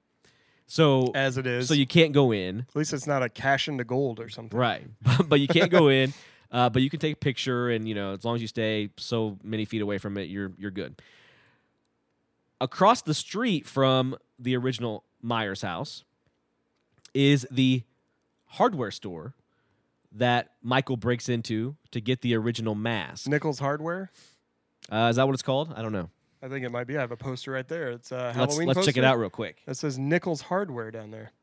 So as it is. So you can't go in. At least it's not a cash into gold or something. Right. But you can't go in. But you can take a picture, and as long as you stay so many feet away from it, you're good. Across the street from the original Myers house is the hardware store that Michael breaks into to get the original mask. Nichols Hardware? Is that what it's called? I don't know. I think it might be. I have a poster right there. It's a Halloween Let's poster. check it out real quick. That says Nichols Hardware down there.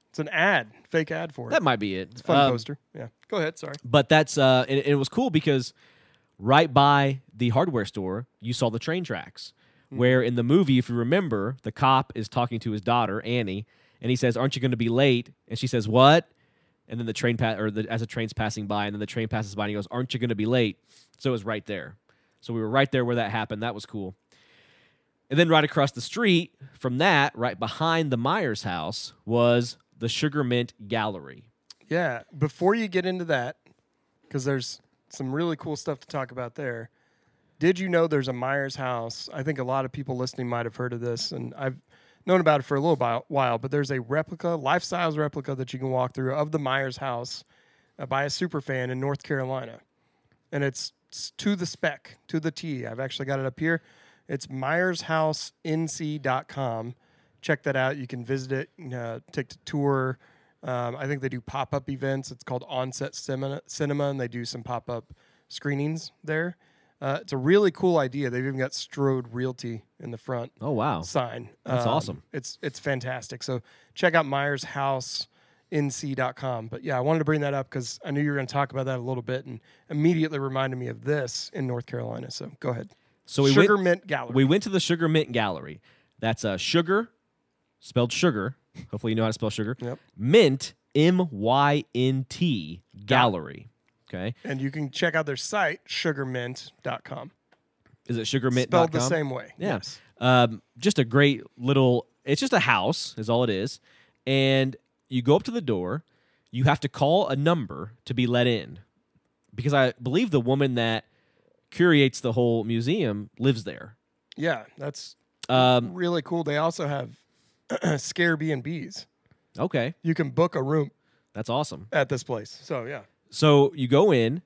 It's an ad, fake ad for it. That might be it. It's a fun poster. Yeah. Go ahead. Sorry. But that's and it was cool because right by the hardware store, you saw the train tracks. Where in the movie, if you remember, the cop is talking to his daughter, Annie, and he says, "Aren't you going to be late?" And she says, "What?" And then the train as the train's passing by, and then the train passes by, and he goes, "Aren't you going to be late?" So it was right there. So we were right there where that happened. That was cool. And then right across the street from that, right behind the Myers house, was the Sugar Mynt Gallery. Yeah. Before you get into that, because there's some really cool stuff to talk about there. Did you know there's a Myers house? I think a lot of people listening might have heard of this, and I've known about it for a little while, but there's a replica, life-size replica that you can walk through of the Myers house by a super fan in North Carolina. And it's to the spec, to the T. I've actually got it up here. It's MyersHouseNC.com. Check that out. You can visit it, take the tour. I think they do pop-up events. It's called Onset Cinema, and they do some pop-up screenings there. It's a really cool idea. They've even got Strode Realty in the front. Oh, wow. Sign. That's awesome. It's fantastic. So check out MyersHouseNC.com. But yeah, I wanted to bring that up because I knew you were going to talk about that a little bit, and immediately reminded me of this in North Carolina. So go ahead. So we Sugar Mynt Gallery. We went to the Sugar Mynt Gallery. That's sugar, spelled sugar. Hopefully you know how to spell sugar. Yep. Mint, MYNT, Gallery. Okay. And you can check out their site, sugarmynt.com. Is it sugarmynt.com? Spelled the same way. Yeah. Yes. Just a great little, it's just a house is all it is. And you go up to the door. You have to call a number to be let in. Because I believe the woman that curates the whole museum lives there. Yeah, that's really cool. They also have Scare B&Bs. Okay. You can book a room. That's awesome. At this place. So, yeah. So you go in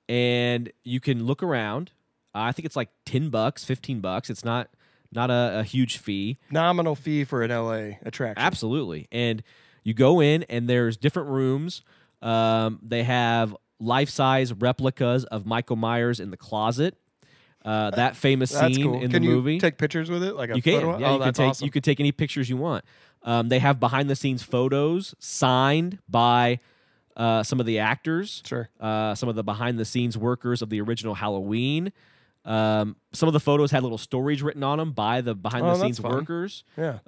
and you can look around. I think it's like $10, $15. It's not a huge fee. Nominal fee for an LA attraction. Absolutely. And you go in and there's different rooms. They have life-size replicas of Michael Myers in the closet. That famous That's scene cool. in Can the you movie. Take pictures with it? Like a you can. photo? Yeah, oh, you can that's take awesome. you can take any pictures you want. They have behind-the-scenes photos signed by some of the actors. Sure. Some of the behind-the-scenes workers of the original Halloween. Some of the photos had little stories written on them by the behind-the-scenes that's fun. workers. Yeah.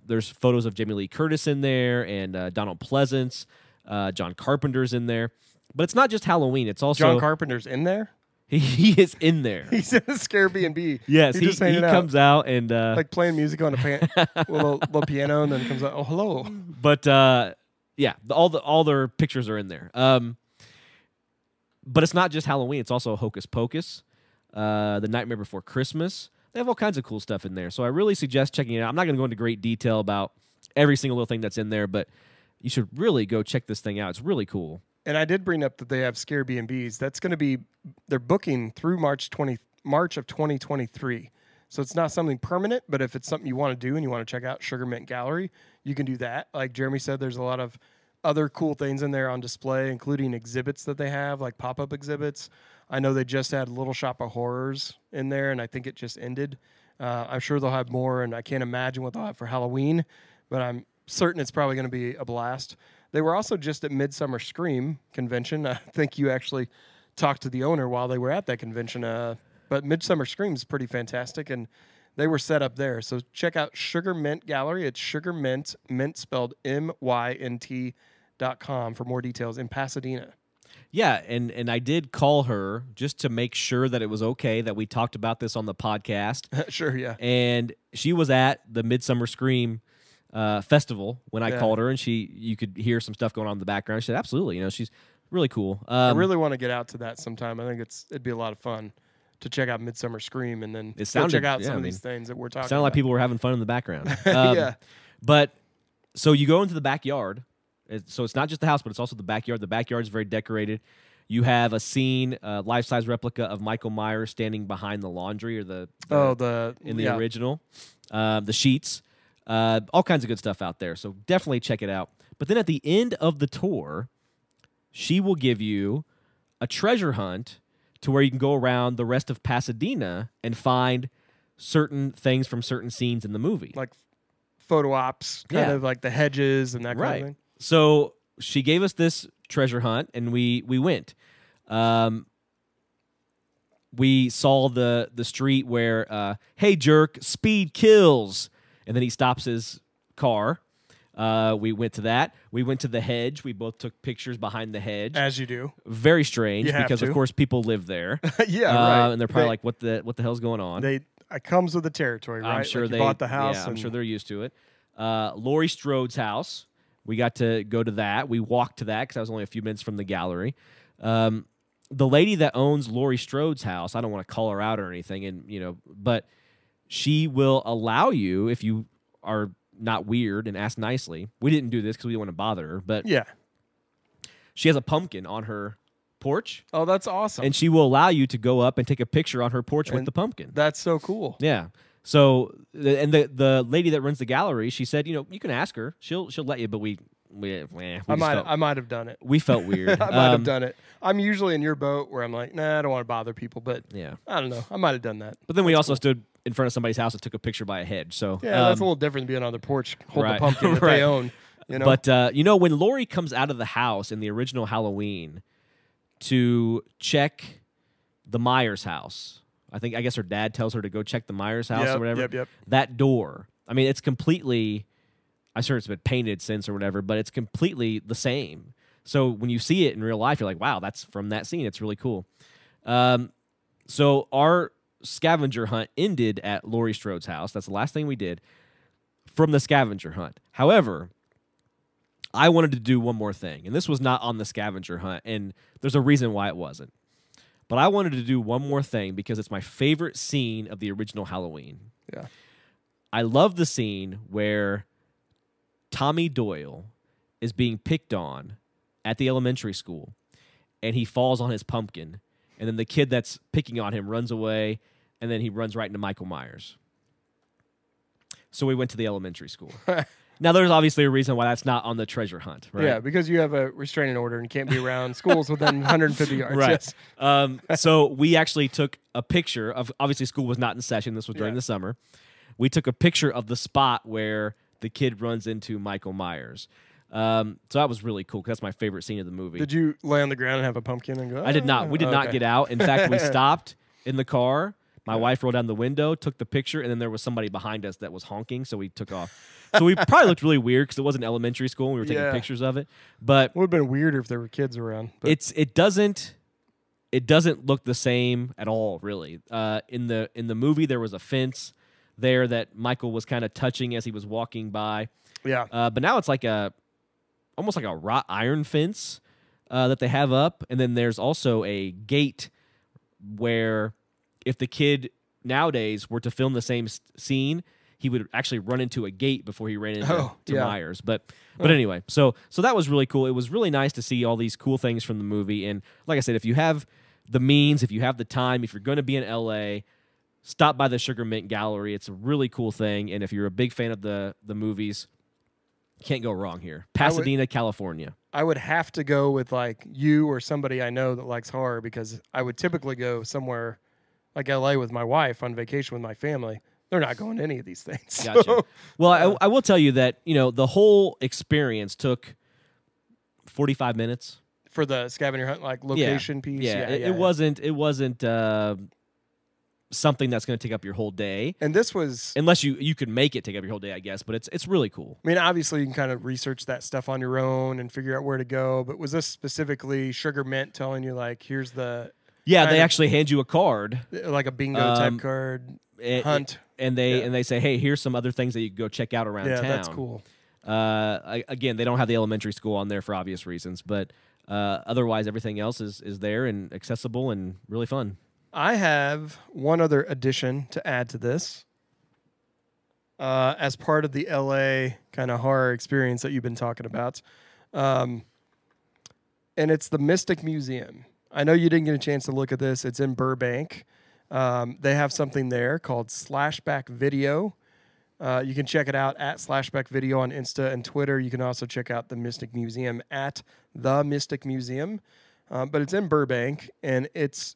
There's photos of Jamie Lee Curtis in there and Donald Pleasance. John Carpenter's in there. But it's not just Halloween. It's also John Carpenter's in there? He is in there. He's in a Scare B&B. Yes, he just hanging comes out and like playing music on a little piano, and then comes out. Oh, hello. But yeah, all their pictures are in there. But it's not just Halloween; it's also Hocus Pocus. The Nightmare Before Christmas. They have all kinds of cool stuff in there. So I really suggest checking it out. I'm not going to go into great detail about every single little thing that's in there, but you should really go check this thing out. It's really cool. And I did bring up that they have Scare B&Bs. That's going to be, they're booking through March of 2023. So it's not something permanent, but if it's something you want to do and you want to check out Sugar Mynt Gallery, you can do that. Like Jeremy said, there's a lot of other cool things in there on display, including exhibits that they have, like pop-up exhibits. I know they just had Little Shop of Horrors in there, and I think it just ended. I'm sure they'll have more, and I can't imagine what they'll have for Halloween, but I'm certain it's probably going to be a blast. They were also just at Midsummer Scream convention. I think you actually talked to the owner while they were at that convention. But Midsummer Scream is pretty fantastic, and they were set up there. So check out Sugar Mynt Gallery. It's Sugar Mynt, mint spelled MYNT.com for more details in Pasadena. Yeah, and I did call her just to make sure that it was okay that we talked about this on the podcast. Sure, yeah. And she was at the Midsummer Scream festival when I called her, and you could hear some stuff going on in the background. She said, absolutely. She's really cool. I really want to get out to that sometime. I think it'd be a lot of fun to check out Midsummer Scream and then check out some of these things that we're talking about. Sounded like people were having fun in the background. Yeah. But so you go into the backyard. So it's not just the house, but it's also the backyard. The backyard is very decorated. You have a scene, life-size replica of Michael Myers standing behind the laundry or in the original, the sheets, all kinds of good stuff out there. So definitely check it out. But then at the end of the tour, she will give you a treasure hunt to where you can go around the rest of Pasadena and find certain things from certain scenes in the movie. Like photo ops, kind of like the hedges and that kind of thing. So she gave us this treasure hunt, and we went. We saw the street where, hey, jerk, speed kills. And then he stops his car. We went to that. We went to the hedge. We both took pictures behind the hedge. As you do. Very strange because, of course, people live there. Yeah, right. And they're probably like, what the hell's going on? It comes with the territory, right? I'm sure they bought the house. Yeah, I'm sure they're used to it. Laurie Strode's house. We got to go to that. We walked to that because I was only a few minutes from the gallery. The lady that owns Laurie Strode's house, I don't want to call her out or anything, but she will allow you, if you are not weird and ask nicely. We didn't do this because we didn't want to bother her, but yeah, she has a pumpkin on her porch. Oh, that's awesome! And she will allow you to go up and take a picture on her porch with the pumpkin. That's so cool. Yeah. So, and the lady that runs the gallery, she said, you can ask her. She'll let you, but I might have done it. We felt weird. I might have done it. I'm usually in your boat where I'm like, nah, I don't want to bother people, but yeah, I don't know. I might have done that. But then we also stood in front of somebody's house and took a picture by a hedge. So yeah, that's a little different than being on the porch holding the pumpkin that they own. But when Laurie comes out of the house in the original Halloween to check the Myers house. I guess her dad tells her to go check the Myers house or whatever. Yep. That door. I mean, it's completely, I'm sure it's been painted since or whatever, but it's completely the same. So when you see it in real life, you're like, wow, that's from that scene. It's really cool. So our scavenger hunt ended at Laurie Strode's house. That's the last thing we did from the scavenger hunt. However, I wanted to do one more thing, and this was not on the scavenger hunt, and there's a reason why it wasn't. But I wanted to do one more thing because it's my favorite scene of the original Halloween. Yeah. I love the scene where Tommy Doyle is being picked on at the elementary school, and he falls on his pumpkin, and then the kid that's picking on him runs away, and then he runs right into Michael Myers. So we went to the elementary school. Now, there's obviously a reason why that's not on the treasure hunt, right? Yeah, because you have a restraining order and can't be around schools within 150 yards. Right. Yes. So we actually took a picture of, obviously school was not in session. This was during the summer. We took a picture of the spot where the kid runs into Michael Myers. So that was really cool because that's my favorite scene of the movie. Did you lay on the ground and have a pumpkin and go? I did not. We did not get out. In fact, we stopped in the car. My wife rolled down the window, took the picture, and then there was somebody behind us that was honking, so we took off. So we probably looked really weird because it wasn't elementary school and we were taking pictures of it. But it would have been weirder if there were kids around. But it doesn't look the same at all, really. In the movie, there was a fence there that Michael was kind of touching as he was walking by. Yeah. But now it's like almost like a wrought iron fence that they have up, and then there's also a gate where if the kid nowadays were to film the same scene, he would actually run into a gate before he ran into Myers. But anyway, so that was really cool. It was really nice to see all these cool things from the movie. And like I said, if you have the means, if you have the time, if you're going to be in LA, stop by the Sugar Mynt Gallery. It's a really cool thing. And if you're a big fan of the movies, can't go wrong here. Pasadena, California. I would have to go with like you or somebody I know that likes horror, because I would typically go somewhere like LA with my wife on vacation with my family. They're not going to any of these things. Gotcha. Well, I will tell you that, the whole experience took 45 minutes. For the Scavenger Hunt like location piece? Yeah, it wasn't something that's going to take up your whole day. And this was... Unless you could make it take up your whole day, I guess, but it's really cool. I mean, obviously you can kind of research that stuff on your own and figure out where to go, but was this specifically Sugar Mynt telling you, like, here's the... Yeah, they actually hand you a card. Like a bingo type card. Hunt. And they say, hey, here's some other things that you can go check out around town. Yeah, that's cool. Again, they don't have the elementary school on there for obvious reasons, but otherwise everything else is there and accessible and really fun. I have one other addition to add to this. As part of the LA kind of horror experience that you've been talking about. And it's the Mystic Museum. I know you didn't get a chance to look at this. It's in Burbank. They have something there called Slashback Video. You can check it out at Slashback Video on Insta and Twitter. You can also check out the Mystic Museum at The Mystic Museum. But it's in Burbank, and it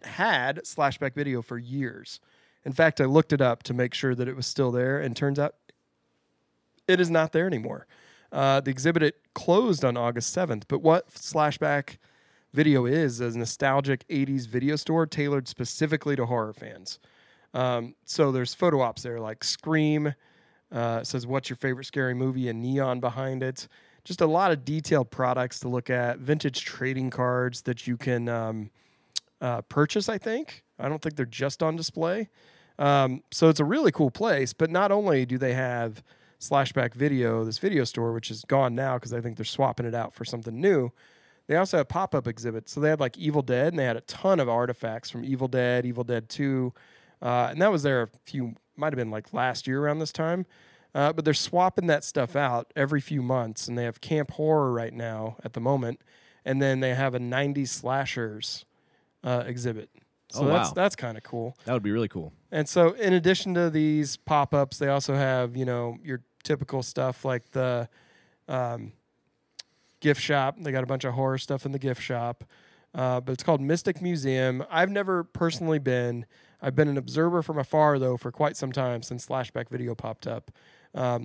had Slashback Video for years. In fact, I looked it up to make sure that it was still there, and turns out it is not there anymore. The exhibit closed on August 7th, but what Slashback Video is a nostalgic 80s video store tailored specifically to horror fans. So there's photo ops there like Scream. It says, what's your favorite scary movie, and neon behind it. Just a lot of detailed products to look at. Vintage trading cards that you can purchase, I think. I don't think they're just on display. So it's a really cool place. But not only do they have Slashback Video, this video store, which is gone now because I think they're swapping it out for something new. They also have pop-up exhibits. So they had like Evil Dead, and they had a ton of artifacts from Evil Dead 2. And that was there might have been like last year around this time. But they're swapping that stuff out every few months. And they have Camp Horror right now at the moment. And then they have a 90s slashers exhibit. So that's kind of cool. That would be really cool. And so in addition to these pop-ups, they also have, your typical stuff like the... gift shop. They got a bunch of horror stuff in the gift shop. But it's called Mystic Museum. I've never personally been. I've been an observer from afar, though, for quite some time since Slashback Video popped up.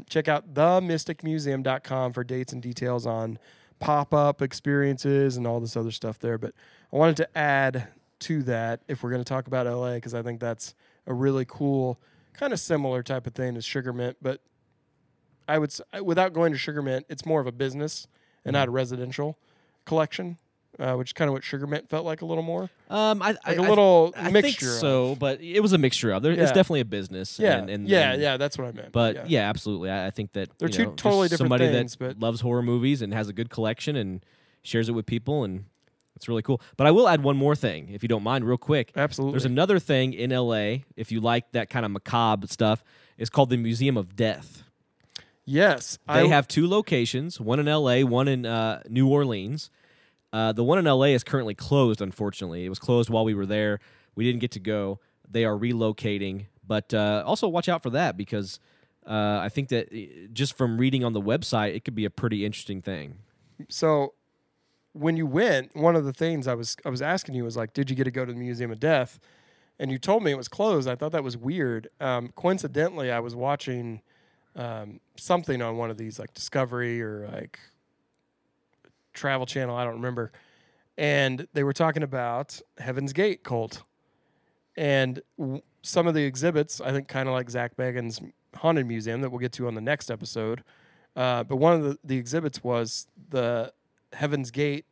Check out themysticmuseum.com for dates and details on pop-up experiences and all this other stuff there. But I wanted to add to that if we're going to talk about LA, because I think that's a really cool, kind of similar type of thing as Sugar Mynt. But I would, without going to Sugar Mynt, it's more of a business and not a residential collection, which is kind of what Sugar Mynt felt like a little more. I think so, but it was a mixture of. It's definitely a business. Yeah, that's what I meant. But yeah, absolutely. I think that they're two totally different somebody things. That loves horror movies and has a good collection and shares it with people, and it's really cool. But I will add one more thing, if you don't mind, real quick. Absolutely. There's another thing in LA, if you like that kind of macabre stuff. It's called the Museum of Death. Yes. They have two locations, one in L.A., one in New Orleans. The one in L.A. is currently closed, unfortunately. It was closed while we were there. We didn't get to go. They are relocating. But also watch out for that, because I think that just from reading on the website, it could be a pretty interesting thing. So when you went, one of the things I was asking you was like, did you get to go to the Museum of Death? And you told me it was closed. I thought that was weird. Coincidentally, I was watching... something on one of these, like Discovery or like Travel Channel, I don't remember. And they were talking about Heaven's Gate cult. And some of the exhibits, I think kind of like Zach Bagans' Haunted Museum that we'll get to on the next episode. But one of the exhibits was the Heaven's Gate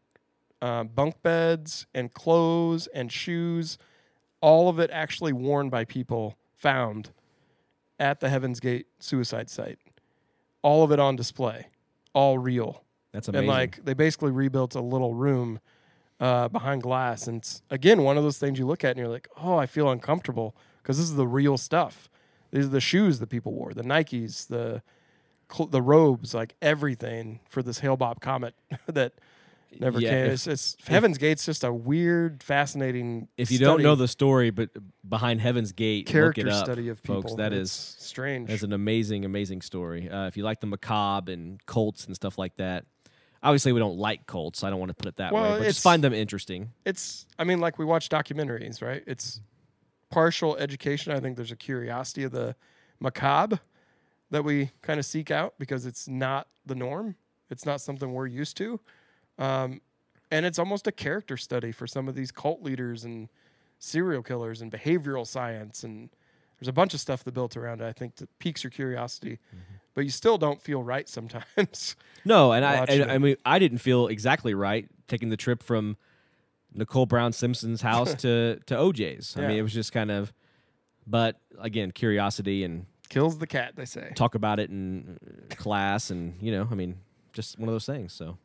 bunk beds and clothes and shoes, all of it actually worn by people found at the Heaven's Gate suicide site. All of it on display. All real. That's amazing. And like they basically rebuilt a little room behind glass. And it's, again, one of those things you look at and you're like, oh, I feel uncomfortable because this is the real stuff. These are the shoes that people wore, the Nikes, the robes, like everything for this Hale-Bopp comet that never came. It's Heaven's Gate's just a weird, fascinating. If you don't know the story, but behind Heaven's Gate, character look it up, study of people, folks. That is strange. That's an amazing, amazing story. If you like the macabre and cults and stuff like that, obviously we don't like cults. I don't want to put it that way, but just find them interesting. I mean, like we watch documentaries, right? It's partial education. I think there's a curiosity of the macabre that we kind of seek out because it's not the norm. It's not something we're used to. And it's almost a character study for some of these cult leaders and serial killers and behavioral science. And there's a bunch of stuff that built around it, I think, that piques your curiosity. Mm-hmm. But you still don't feel right sometimes. No, and I mean, I didn't feel exactly right taking the trip from Nicole Brown Simpson's house to OJ's. Yeah. I mean, it was just kind of, but again, curiosity and kills the cat, they say. Talk about it in class, and I mean, just one of those things. So,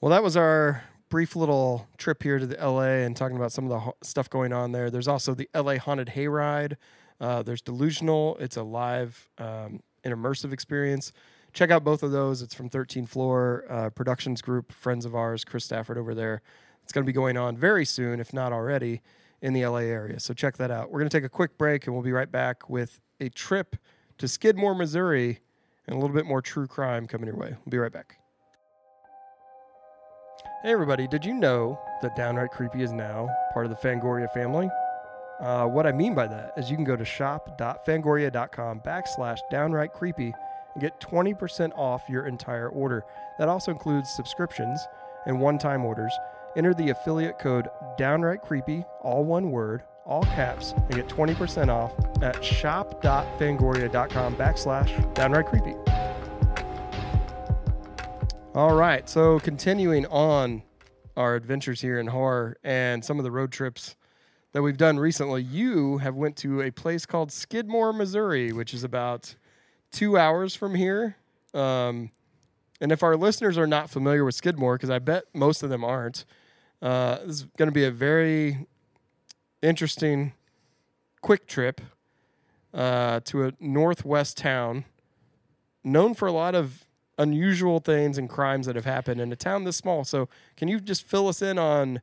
well, that was our brief little trip here to the LA and talking about some of the stuff going on there. There's also the LA Haunted Hayride. There's Delusional. It's a live and immersive experience. Check out both of those. It's from 13th Floor Productions Group, friends of ours, Chris Stafford over there. It's going to be going on very soon, if not already, in the LA area. So check that out. We're going to take a quick break, and we'll be right back with a trip to Skidmore, Missouri, and a little bit more true crime coming your way. We'll be right back. Hey, everybody. Did you know that Downright Creepy is now part of the Fangoria family? What I mean by that is you can go to shop.fangoria.com/downrightcreepy and get 20% off your entire order. That also includes subscriptions and one-time orders. Enter the affiliate code Downright Creepy, all one word, all caps, and get 20% off at shop.fangoria.com/downrightcreepy. All right, so continuing on our adventures here in horror and some of the road trips that we've done recently, you have went to a place called Skidmore, Missouri, which is about 2 hours from here. And if our listeners are not familiar with Skidmore, because I bet most of them aren't, this is going to be a very interesting, quick trip to a northwest town known for a lot of unusual things and crimes that have happened in a town this small. So can you just fill us in on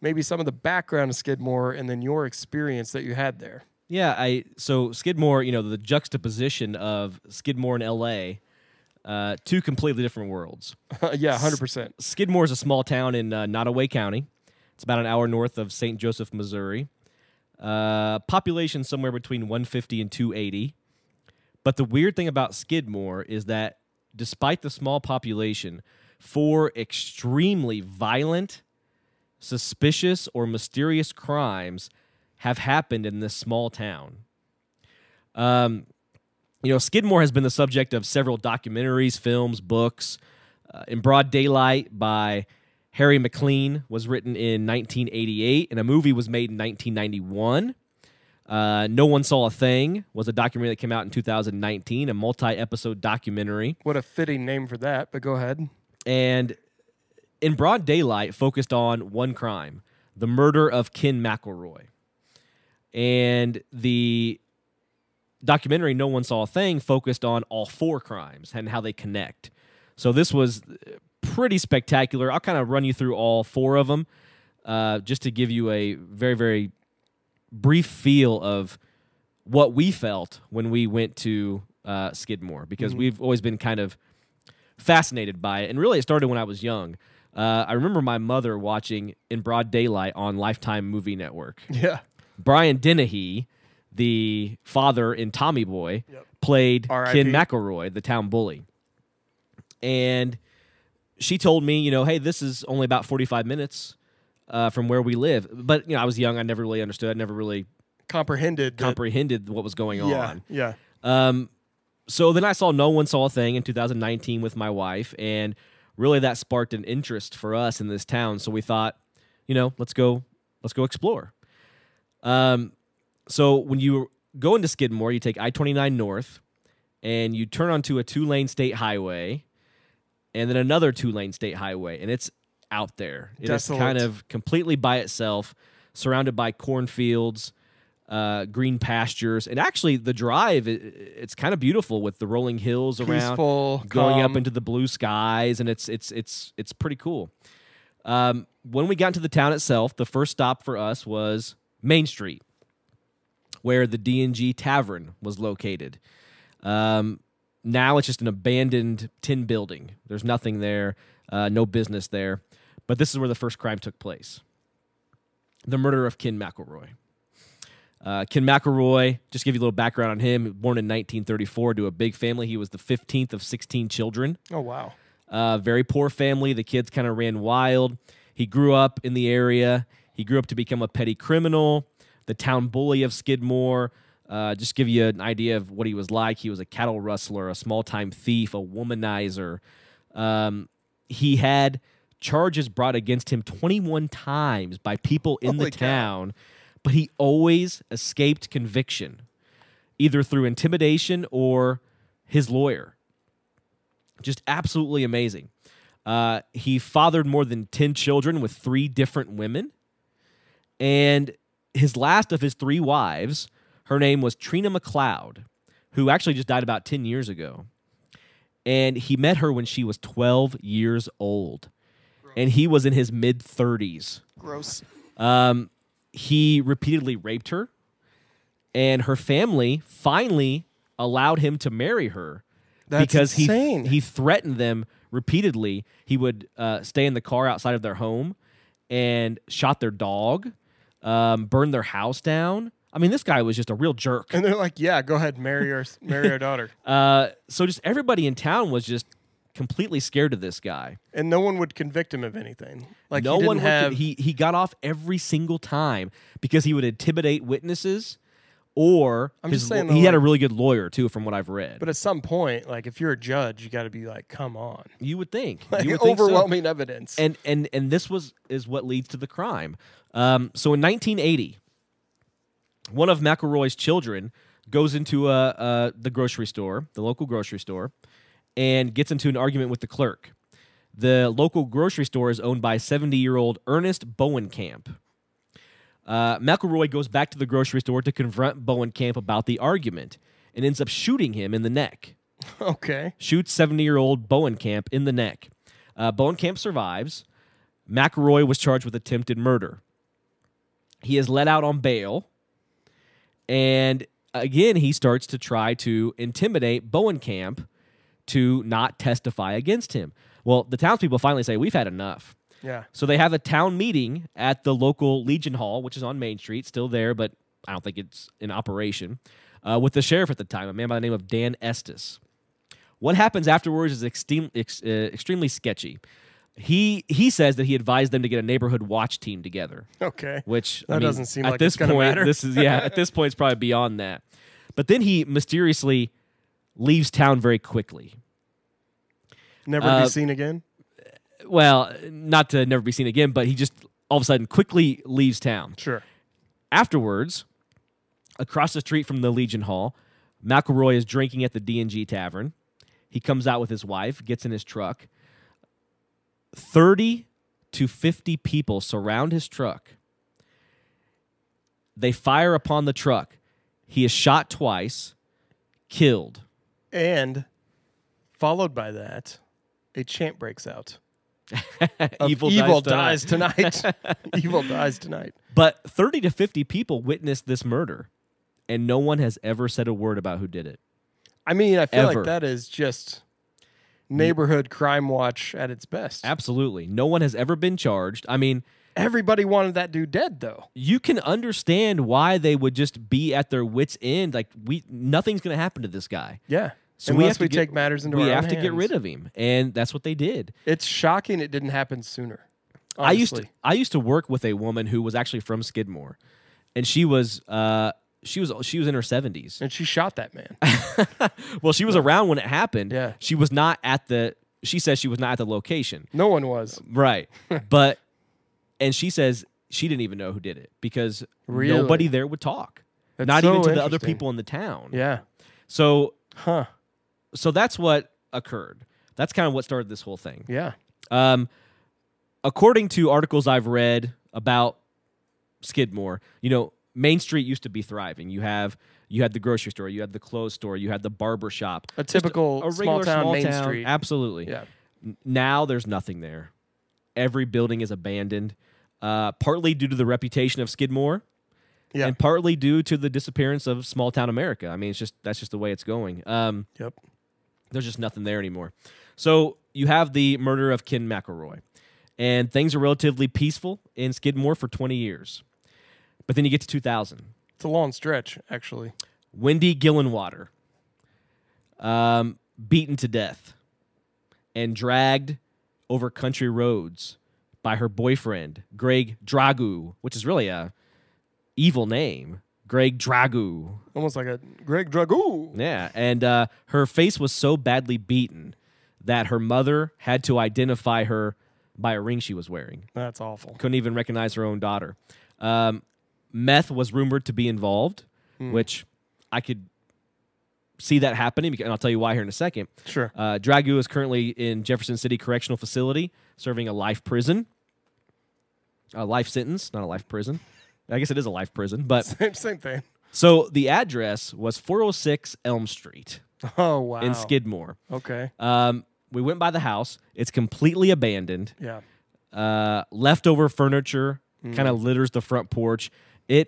maybe some of the background of Skidmore and then your experience that you had there? Yeah, so Skidmore, the juxtaposition of Skidmore and LA, two completely different worlds. Yeah, 100%. Skidmore is a small town in Nottoway County. It's about an hour north of St. Joseph, Missouri. Population somewhere between 150 and 280. But the weird thing about Skidmore is that despite the small population, 4 extremely violent, suspicious, or mysterious crimes have happened in this small town. Skidmore has been the subject of several documentaries, films, books. In Broad Daylight by Harry McLean was written in 1988, and a movie was made in 1991. No One Saw a Thing was a documentary that came out in 2019, a multi-episode documentary. What a fitting name for that, but go ahead. And In Broad Daylight focused on one crime, the murder of Ken McElroy. And the documentary No One Saw a Thing focused on all 4 crimes and how they connect. So this was pretty spectacular. I'll kind of run you through all 4 of them just to give you a very, very brief feel of what we felt when we went to Skidmore, because we've always been kind of fascinated by it. And really it started when I was young. I remember my mother watching In Broad Daylight on Lifetime Movie Network. Yeah. Brian Dennehy, the father in Tommy Boy, played Ken McElroy, the town bully. And she told me, hey, this is only about 45 minutes from where we live. But, I was young. I never really understood. I never really comprehended what was going on. Yeah. So then I saw No One Saw a Thing in 2019 with my wife, and really that sparked an interest for us in this town. So we thought, let's go explore. So when you go into Skidmore, you take I-29 north, and you turn onto a 2-lane state highway, and then another 2-lane state highway. And it's out there. It Desolate. is kind of completely by itself, surrounded by cornfields, green pastures, and actually the drive, it's kind of beautiful with the rolling hills around, Peaceful, going up calm. into the blue skies, and it's pretty cool. When we got into the town itself, the first stop for us was Main Street, where the D&G Tavern was located. Now it's just an abandoned tin building. There's nothing there, no business there. But this is where the first crime took place. The murder of Ken McElroy. Ken McElroy, just to give you a little background on him, born in 1934 to a big family. He was the 15th of 16 children. Oh, wow. Very poor family. The kids kind of ran wild. He grew up in the area. He grew up to become a petty criminal, the town bully of Skidmore. Just give you an idea of what he was like. He was a cattle rustler, a small-time thief, a womanizer. He had charges brought against him 21 times by people in the town, but he always escaped conviction, either through intimidation or his lawyer. Just absolutely amazing. He fathered more than 10 children with 3 different women, and his last of his 3 wives, her name was Trina McLeod, who actually just died about 10 years ago. And he met her when she was 12 years old. Gross. And he was in his mid-30s. Gross. He repeatedly raped her, and her family finally allowed him to marry her. That's because insane. He threatened them repeatedly. He would stay in the car outside of their home and shot their dog, burned their house down. I mean, this guy was just a real jerk. And they're like, yeah, go ahead, marry our daughter. So just everybody in town was just completely scared of this guy. And no one would convict him of anything. Like no one would. He got off every single time because he would intimidate witnesses, or he had a really good lawyer too, from what I've read. But at some point, like if you're a judge, you got to be like, come on. You would think. Like, you would think overwhelming evidence. And this is what leads to the crime. So in 1980. One of McElroy's children goes into the grocery store, the local grocery store, and gets into an argument with the clerk. The local grocery store is owned by 70-year-old Ernest Bowenkamp. McElroy goes back to the grocery store to confront Bowenkamp about the argument and ends up shooting him in the neck. Okay. Shoots 70-year-old Bowenkamp in the neck. Bowenkamp survives. McElroy was charged with attempted murder. He is let out on bail. And again, he starts to try to intimidate Bowenkamp to not testify against him. Well, the townspeople finally say, we've had enough. Yeah. So they have a town meeting at the local Legion Hall, which is on Main Street, still there, but I don't think it's in operation, with the sheriff at the time, a man by the name of Dan Estes. What happens afterwards is extremely sketchy. He says that he advised them to get a neighborhood watch team together. Okay. Which doesn't seem at like this it's going to matter. At this point it's probably beyond that. But then he mysteriously leaves town very quickly. Never be seen again? Well, not to never be seen again, but he just all of a sudden quickly leaves town. Sure. Afterwards, across the street from the Legion Hall, McElroy is drinking at the D&G Tavern. He comes out with his wife, gets in his truck. 30 to 50 people surround his truck. They fire upon the truck. He is shot twice, killed. And followed by that, a chant breaks out. Evil dies tonight. Evil dies tonight. But 30 to 50 people witnessed this murder, and no one has ever said a word about who did it. I mean, I feel Ever. like that is just neighborhood crime watch at its best. Absolutely. No one has ever been charged. I mean, everybody wanted that dude dead, though. You can understand why they would just be at their wits' end. Like, nothing's going to happen to this guy. Yeah. So unless we take matters into our own hands. We have to get rid of him, and that's what they did. It's shocking it didn't happen sooner. Honestly. I used to work with a woman who was actually from Skidmore, and she was in her 70s, and she shot that man. Well, she was around when it happened. Yeah. She was not at the. She says she was not at the location. No one was. Right, and she says she didn't even know who did it because Really? nobody there would talk. That's not so even to the other interesting. people in the town. Yeah. So. Huh. So that's what occurred. That's kind of what started this whole thing. Yeah. according to articles I've read about Skidmore, Main Street used to be thriving. You had the grocery store, you had the clothes store, you had the barber shop. A typical a regular small Main Street. Absolutely. Yeah. Now there's nothing there. Every building is abandoned, partly due to the reputation of Skidmore, and partly due to the disappearance of small town America. I mean, that's just the way it's going. Yep. There's just nothing there anymore. So you have the murder of Ken McElroy, and things are relatively peaceful in Skidmore for 20 years. But then you get to 2000. It's a long stretch, actually. Wendy Gillenwater, beaten to death and dragged over country roads by her boyfriend, Greg Dragu, which is really a evil name. Greg Dragu. Almost like a Greg Dragu. Yeah, and her face was so badly beaten that her mother had to identify her by a ring she was wearing. That's awful. Couldn't even recognize her own daughter. Meth was rumored to be involved, which I could see that happening, and I'll tell you why here in a second. Sure. Dragu is currently in Jefferson City Correctional Facility, serving a life prison. A life sentence, not a life prison. I guess it is a life prison, but same thing. So the address was 406 Elm Street. Oh, wow. In Skidmore. Okay. We went by the house. It's completely abandoned. Yeah. Leftover furniture kind of litters the front porch. You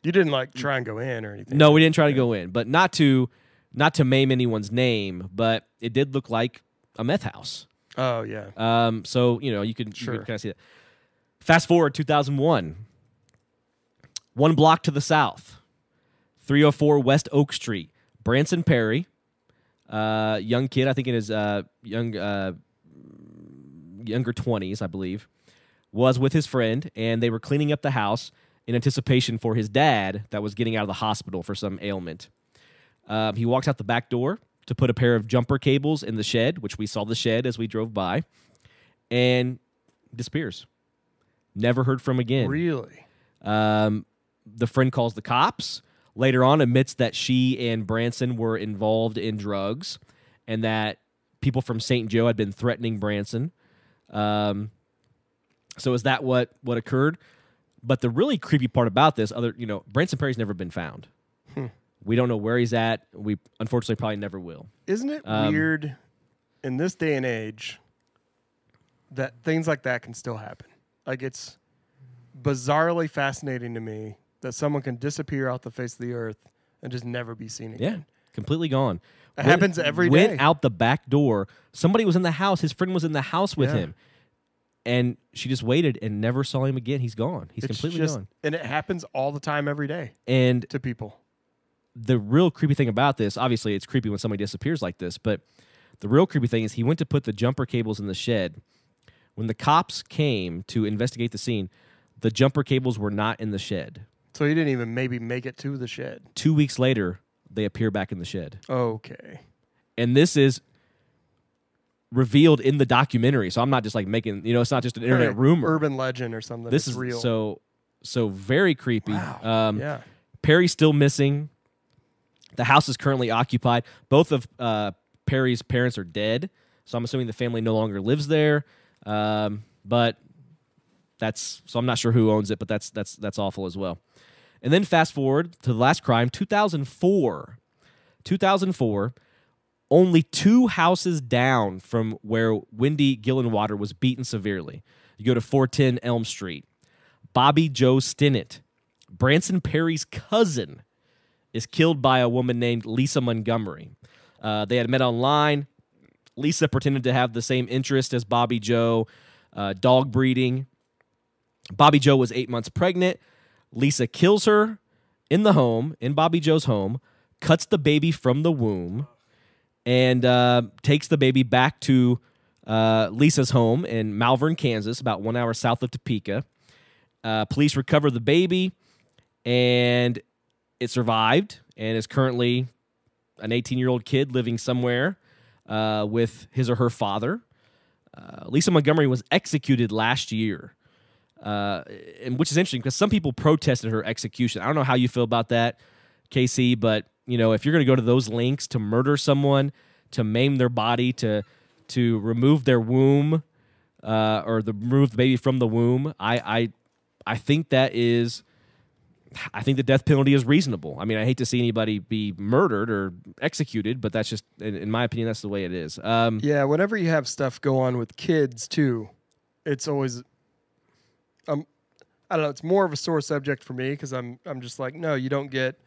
didn't try and go in or anything. No, we didn't try to go in, but not to maim anyone's name, but it did look like a meth house. Oh, yeah. So, you could kind of see that. Fast forward 2001. 1 block to the south, 304 West Oak Street. Branson Perry, young kid, I think in his younger 20s, I believe, was with his friend, and they were cleaning up the house in anticipation for his dad that was getting out of the hospital for some ailment. He walks out the back door to put a pair of jumper cables in the shed, which we saw the shed as we drove by, and disappears. Never heard from again. Really? The friend calls the cops. Later on, admits that she and Branson were involved in drugs and that people from St. Joe had been threatening Branson. So is that what occurred? But the really creepy part about this, Branson Perry's never been found. We don't know where he's at. We unfortunately probably never will. Isn't it weird in this day and age that things like that can still happen? It's bizarrely fascinating to me that someone can disappear off the face of the earth and just never be seen again. Yeah, completely gone. It happens every day. Went out the back door. Somebody was in the house. His friend was in the house with him. And she just waited and never saw him again. He's gone. He's completely gone. And it happens all the time, every day. And to people. The real creepy thing about this, obviously it's creepy when somebody disappears like this, but the real creepy thing is he went to put the jumper cables in the shed. When the cops came to investigate the scene, the jumper cables were not in the shed. So he didn't even maybe make it to the shed. 2 weeks later, they appear back in the shed. Okay. And this is revealed in the documentary. So I'm not just making, it's not just an internet rumor. Urban legend or something. This is real. So very creepy. Wow. Yeah. Perry's still missing. The house is currently occupied. Both of Perry's parents are dead. So I'm assuming the family no longer lives there. But so I'm not sure who owns it, but that's awful as well. And then fast forward to the last crime, 2004. 2004, only 2 houses down from where Wendy Gillenwater was beaten severely. You go to 410 Elm Street. Bobby Joe Stinnett, Branson Perry's cousin, is killed by a woman named Lisa Montgomery. They had met online. Lisa pretended to have the same interest as Bobby Joe, dog breeding. Bobby Joe was 8 months pregnant. Lisa kills her in the home, in Bobby Joe's home, cuts the baby from the womb, and takes the baby back to Lisa's home in Malvern, Kansas, about 1 hour south of Topeka. Police recover the baby, and it survived and is currently an 18-year-old kid living somewhere with his or her father. Lisa Montgomery was executed last year. And which is interesting because some people protested her execution. I don't know how you feel about that, KC, but if you're going to go to those lengths to murder someone, to maim their body, to remove their womb, or remove the baby from the womb, I think that is. I think the death penalty is reasonable. I mean, I hate to see anybody be murdered or executed, but that's just, in my opinion, that's the way it is. Yeah, whenever you have stuff go on with kids too, it's always, I don't know. It's more of a sore subject for me because I'm just like, no, you don't get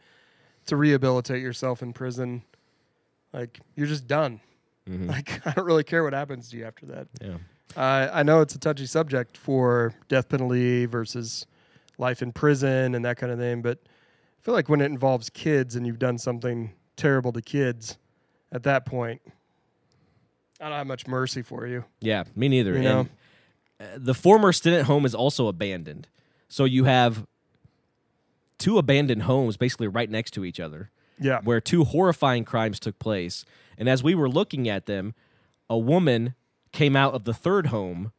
to rehabilitate yourself in prison. Like, you're just done. Mm-hmm. Like, I don't really care what happens to you after that. Yeah. I know it's a touchy subject for death penalty versus life in prison and that kind of thing, but I feel like when it involves kids and you've done something terrible to kids, at that point, I don't have much mercy for you. Yeah, me neither. You know? And the former student home is also abandoned. So you have 2 abandoned homes basically right next to each other. Yeah. Where 2 horrifying crimes took place. And as we were looking at them, a woman came out of the 3rd home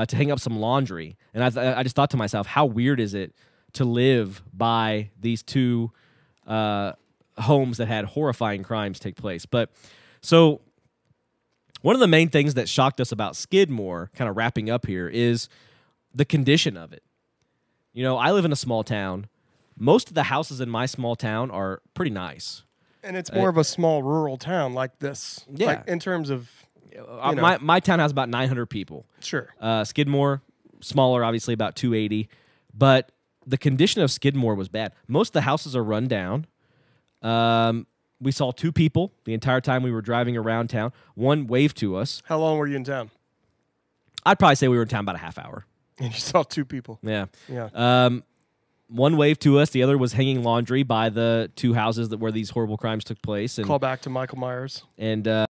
to hang up some laundry. And I just thought to myself, how weird is it to live by these 2 homes that had horrifying crimes take place? But so one of the main things that shocked us about Skidmore, kind of wrapping up here, is the condition of it. You know, I live in a small town. Most of the houses in my small town are pretty nice. And it's more of a small rural town like this. Yeah. Like in terms of, my town has about 900 people. Sure. Skidmore, smaller, obviously, about 280. But the condition of Skidmore was bad. Most of the houses are run down. We saw 2 people the entire time we were driving around town. One waved to us. How long were you in town? I'd probably say we were in town about a half hour. And you saw 2 people. Yeah. Yeah. One waved to us. The other was hanging laundry by the 2 houses where these horrible crimes took place. And Call back to Michael Myers. And